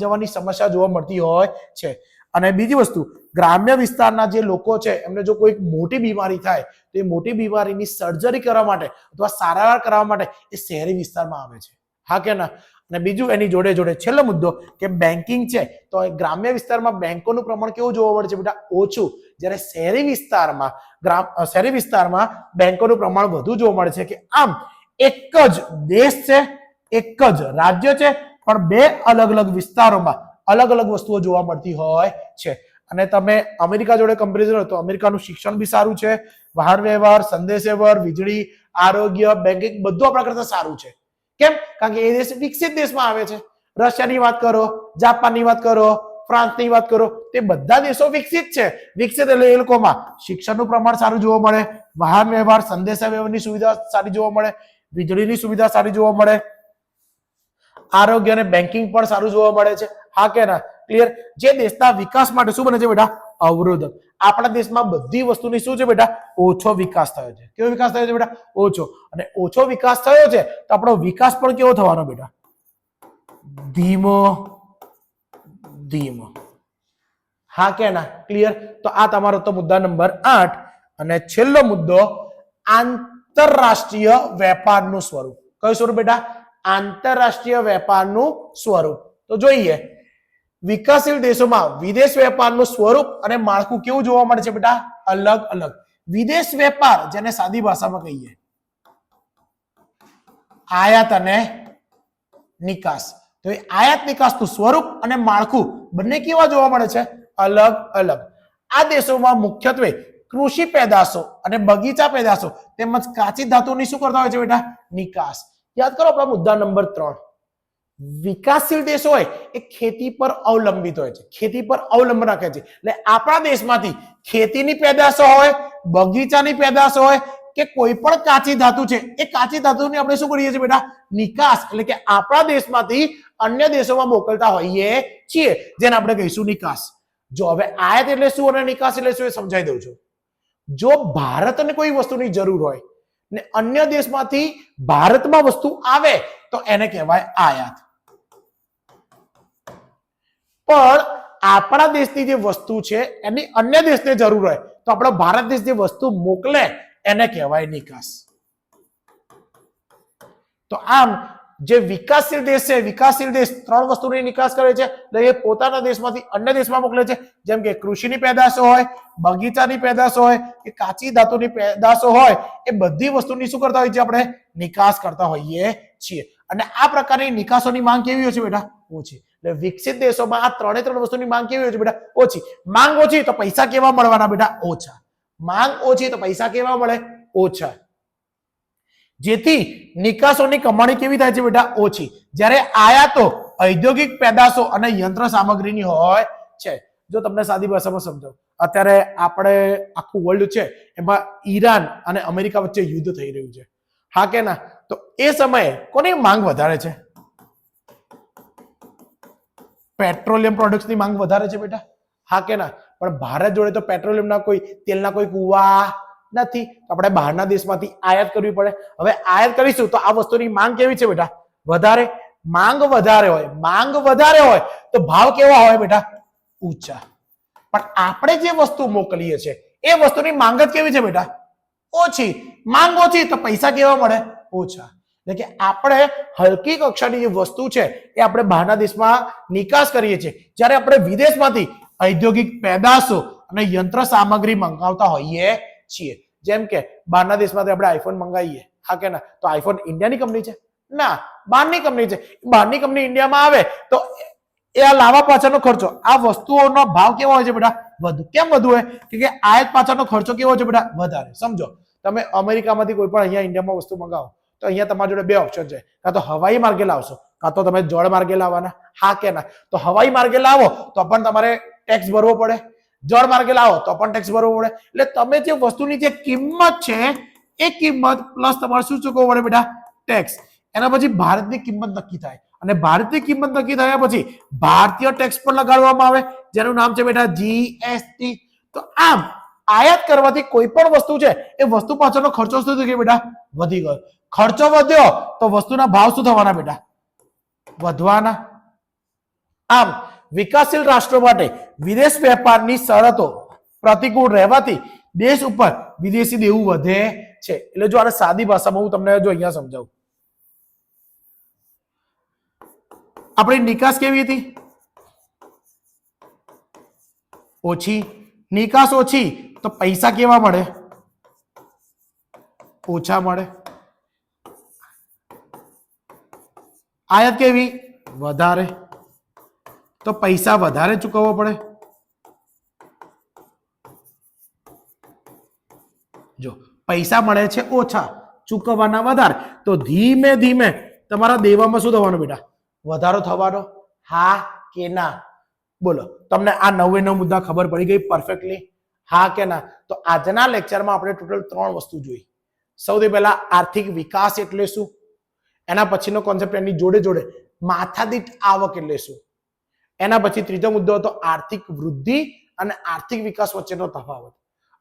જવાની સમસ્યા જોવા મળતી હોય છે. અને બીજી વસ્તુ, ગ્રામ્ય વિસ્તારના જે લોકો છે એમને જો કોઈ મોટી બીમારી થાય તો એ મોટી બીમારીની સર્જરી કરવા માટે અથવા સારવાર કરવા માટે એ શહેરી વિસ્તારમાં આવે છે. હા કે ના? અને બીજું એની જોડે જોડે છેલ્લો મુદ્દો કે બેન્કિંગ છે. તો ગ્રામ્ય વિસ્તારમાં બેંકોનું પ્રમાણ કેવું જોવા મળે છે બેટા? ઓછું. જ્યારે શહેરી વિસ્તારમાં બેંકોનું પ્રમાણ વધુ જોવા મળે છે. કે આમ એક જ દેશ છે, એક જ રાજ્ય છે, પણ બે અલગ અલગ વિસ્તારોમાં અલગ અલગ વસ્તુઓ જોવા મળતી હોય છે. અને તમે અમેરિકા જોડે કમ્પેરિઝન હોય તો અમેરિકાનું શિક્ષણ બી સારું છે, વાહન વ્યવહાર, સંદેશ વ્યવહાર, વીજળી, આરોગ્ય, બેન્કિંગ બધું આપણા કરતા સારું છે. કેમ? કારણ કે એ દેશ વિકસિત દેશમાં આવે છે. રશિયાની વાત કરો, જાપાનની વાત કરો, ફ્રાન્સની વાત કરો, તે બધા દેશો વિકસિત છે. વિકસિત એટલે એ લોકોમાં શિક્ષણનું પ્રમાણ સારું જોવા મળે, વાહન વ્યવહાર, સંદેશા વ્યવહારની સુવિધા સારી જોવા મળે, વીજળીની સુવિધા સારી જોવા મળે, આરોગ્ય અને બેન્કિંગ પણ સારું જોવા મળે છે. હા કે ના? ક્લિયર? જે દેશના વિકાસ માટે શું બને છે બેટા? અવરોધક. આપણા દેશમાં બધી વસ્તુની શું છે બેટા? ઓછો વિકાસ થયો છે. કેવો વિકાસ થયો છે બેટા? ઓછો. અને ઓછો વિકાસ થયો છે તો આપણો વિકાસ પણ કેવો થવાનો બેટા? ધીમો ધીમો. હા કે ના? ક્લિયર? તો આ તમારો તો મુદ્દા નંબર 8. અને છેલ્લો મુદ્દો આંતરરાષ્ટ્રીય વેપારનું સ્વરૂપ. કયું સ્વરૂપ બેટા? આંતરરાષ્ટ્રીય વેપારનું સ્વરૂપ. તો જોઈએ વિકાસશીલ દેશોમાં વિદેશ વેપારનું સ્વરૂપ અને માળખું કેવું જોવા મળે છે બેટા? અલગ અલગ. વિદેશ વેપાર જેને સાદી ભાષામાં કહીએ આયાત અને નિકાસ. તો એ આયાત નિકાસનું સ્વરૂપ અને માળખું બંને કેવા જોવા મળે છે? અલગ અલગ. આ દેશોમાં મુખ્યત્વે કૃષિ પેદાશો અને બગીચા પેદાશો તેમજ કાચી ધાતુની શું કરતા હોય છે બેટા? નિકાસ. યાદ કરો આપણા મુદ્દા નંબર 3. વિકાસશીલ દેશ હોય એ ખેતી પર અવલંબિત હોય છે, ખેતી પર અવલંબન રાખે છે. એટલે આપણા દેશમાંથી ખેતીની પેદાશો હોય, બગીચાની પેદાશો હોય કે કોઈ પણ કાચી ધાતુ છે, એ કાચી ધાતુની આપણે શું કરીએ છીએ બેટા? નિકાસ. એટલે કે આપણા દેશમાંથી અન્ય દેશોમાં મોકલતા હોઈએ છીએ, જેને આપણે કહીશું નિકાસ. જો હવે આયાત એટલે શું અને નિકાસ એટલે શું એ સમજાવી દઉં છું. જો ભારતને કોઈ વસ્તુની જરૂર હોય ને અન્ય દેશમાંથી ભારતમાં વસ્તુ આવે તો એને કહેવાય આયાત. પણ આપણા દેશની જે વસ્તુ છે એની અન્ય દેશને જરૂર હોય તો આપણો ભારત દેશ જે વસ્તુ મોકલે એને કહેવાય નિકાસ. તો આમ જે વિકાસશીલ દેશ છે, વિકાસશીલ દેશ 3 વસ્તુની નિકાસ કરે છે. એટલે એ પોતાના દેશમાંથી અન્ય દેશમાં મોકલે છે. જેમ કે કૃષિની પેદાશો હોય, બગીચાની પેદાશો હોય કે કાચી ધાતુની પેદાશો હોય, એ બધી વસ્તુની શું કરતા હોઈએ છીએ? આપણે નિકાસ કરતા હોઈએ છીએ. અને આ પ્રકારની નિકાસોની માંગ કેવી હોય છે બેટા? ઓછી. એટલે વિકસિત દેશોમાં આ 3 વસ્તુની માંગ કેવી હોય છે બેટા? ઓછી. માંગ ઓછી તો પૈસા કેવા મળવાના બેટા? ઓછા. માંગ ઓછી તો પૈસા કેવા મળે? ઓછા. જેથી નિકાસોની કમાણી કેવી થાય છે બેટા? ઓછી. જ્યારે આયાતો ઔદ્યોગિક પેદાશો અને યંત્ર સામગ્રીની હોય છે. જો તમને સાદી ભાષામાં સમજાવું, અત્યારે આપણે આખું વર્લ્ડ છે એમાં ઈરાન અને અમેરિકા વચ્ચે યુદ્ધ થઈ રહ્યું છે. હા કે ના? તો એ સમયે કોની માંગ વધારે છે? પેટ્રોલિયમ પ્રોડક્ટ્સની માંગ વધારે છે બેટા. હા કે ના? પણ ભારત જોડે તો પેટ્રોલિયમના કોઈ તેલના કોઈ કુવા નથી. આપણે બહારના દેશમાંથી આયાત કરવી પડે. હવે આયાત કરીશું તો આ વસ્તુની માંગ કેવી છે બેટા? વધારે. માંગ વધારે હોય, માંગ વધારે હોય તો ભાવ કેવા હોય બેટા? ઊંચા. પણ આપણે જે વસ્તુ મોકલીએ છીએ એ વસ્તુની માંગ જ કેવી છે બેટા? ઓછી. માંગ ઓછી તો પૈસા કેવા મળે? ઓછા. એટલે કે આપણે હલકી કક્ષાની જે વસ્તુ છે એ આપણે બહારના દેશમાં નિકાસ કરીએ છીએ, જ્યારે આપણે વિદેશમાંથી ઔદ્યોગિક પેદાશો અને યંત્ર સામગ્રી મંગાવતા હોઈએ છીએ. જેમ કે બહારના દેશમાંથી આપણે આઈફોન મંગાવીએ. હા કે ના? તો આઈફોન ઇન્ડિયાની કંપની છે? ના, બહારની કંપની છે. બહારની કંપની ઇન્ડિયામાં આવે તો એ આ લાવવા પાછળનો ખર્ચો, આ વસ્તુઓનો ભાવ કેવો હોય છે બેટા? વધુ. કેમ વધુ હોય? કે આયાત પાછળનો ખર્ચો કેવો હોય છે બેટા? વધારે. સમજો, તમે અમેરિકામાંથી કોઈ પણ અહીંયા ઇન્ડિયામાં વસ્તુ મંગાવો તો અહીંયા તમારી જોડે 2 ઓપ્શન છે. કાં તો હવાઈ માર્ગે લાવશો, કાં તો તમે જળ માર્ગે લાવવાના. હા કે ના? તો હવાઈ માર્ગે લાવો તો પણ તમારે ટેક્સ ભરવો પડે, જળ માર્ગે લાવો તો પણ ટેક્સ ભરવો પડે. એટલે તમે જે વસ્તુની જે કિંમત છે એ કિંમત પ્લસ તમારે શું ચૂકવવું પડે બેટા? ટેક્સ. એના પછી ભારતની કિંમત નક્કી થાય અને ભારતીય કિંમત નક્કી થયા પછી ભારતીય ટેક્સ પણ લગાડવામાં આવે, જેનું નામ છે બેટા જીએસટી. તો આમ આયાત કરવાથી કોઈ પણ વસ્તુ છે એ વસ્તુ પાછળનો ખર્ચો શું થઈ ગયો બેટા? વધી ગયો. ખર્ચો વધ્યો તો વસ્તુના ભાવ શું થવાના બેટા? વધવાના. આમ વિકાસશીલ રાષ્ટ્રો માટે વિદેશ વેપારની શરતો પ્રતિકૂળ રહેવાથી દેશ ઉપર વિદેશી દેવું વધે છે. એટલે જો આને સાદી ભાષામાં હું તમને જો અહીંયા સમજાવું, આપણી નિકાસ કેવી હતી? ઓછી. નિકાસ ઓછી તો પૈસા કેવા મળે? ઓછા મળે. આયાત કેવી? વધારે. તો પૈસા વધારે ચૂકવવો પડે. જો પૈસા મળે છે ઓછા, ચૂકવવાના વધારે, તો ધીમે ધીમે તમારા દેવામાં શું થવાનું બેટા? વધારો થવાનો. હા કે ના? બોલો, તમને આ 9 મુદ્દા ખબર પડી ગઈ પરફેક્ટલી? હા કે ના? તો આજના લેક્ચરમાં આપણે ટોટલ 3 વસ્તુ જોઈ. સૌથી પહેલા આર્થિક વિકાસ એટલે શું, એના પછીનો કોન્સેપ્ટ એની જોડે જોડે માથાદીઠ આવક એટલે શું, એના પછી ત્રીજો મુદ્દો હતો આર્થિક વૃદ્ધિ અને આર્થિક વિકાસ વચ્ચેનો તફાવત,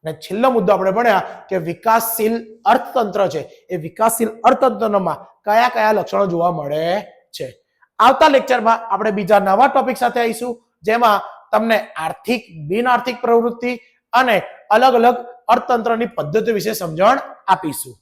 અને છેલ્લો મુદ્દો આપણે ભણ્યા કે વિકાસશીલ અર્થતંત્ર છે, એ વિકાસશીલ અર્થતંત્રમાં કયા કયા લક્ષણો જોવા મળે છે. આવતા લેક્ચરમાં આપણે બીજા નવા ટોપિક સાથે આવીશું, જેમાં તમને આર્થિક બિન આર્થિક પ્રવૃત્તિ અને અલગ અલગ અર્થતંત્રની પદ્ધતિ વિશે સમજણ આપીશું.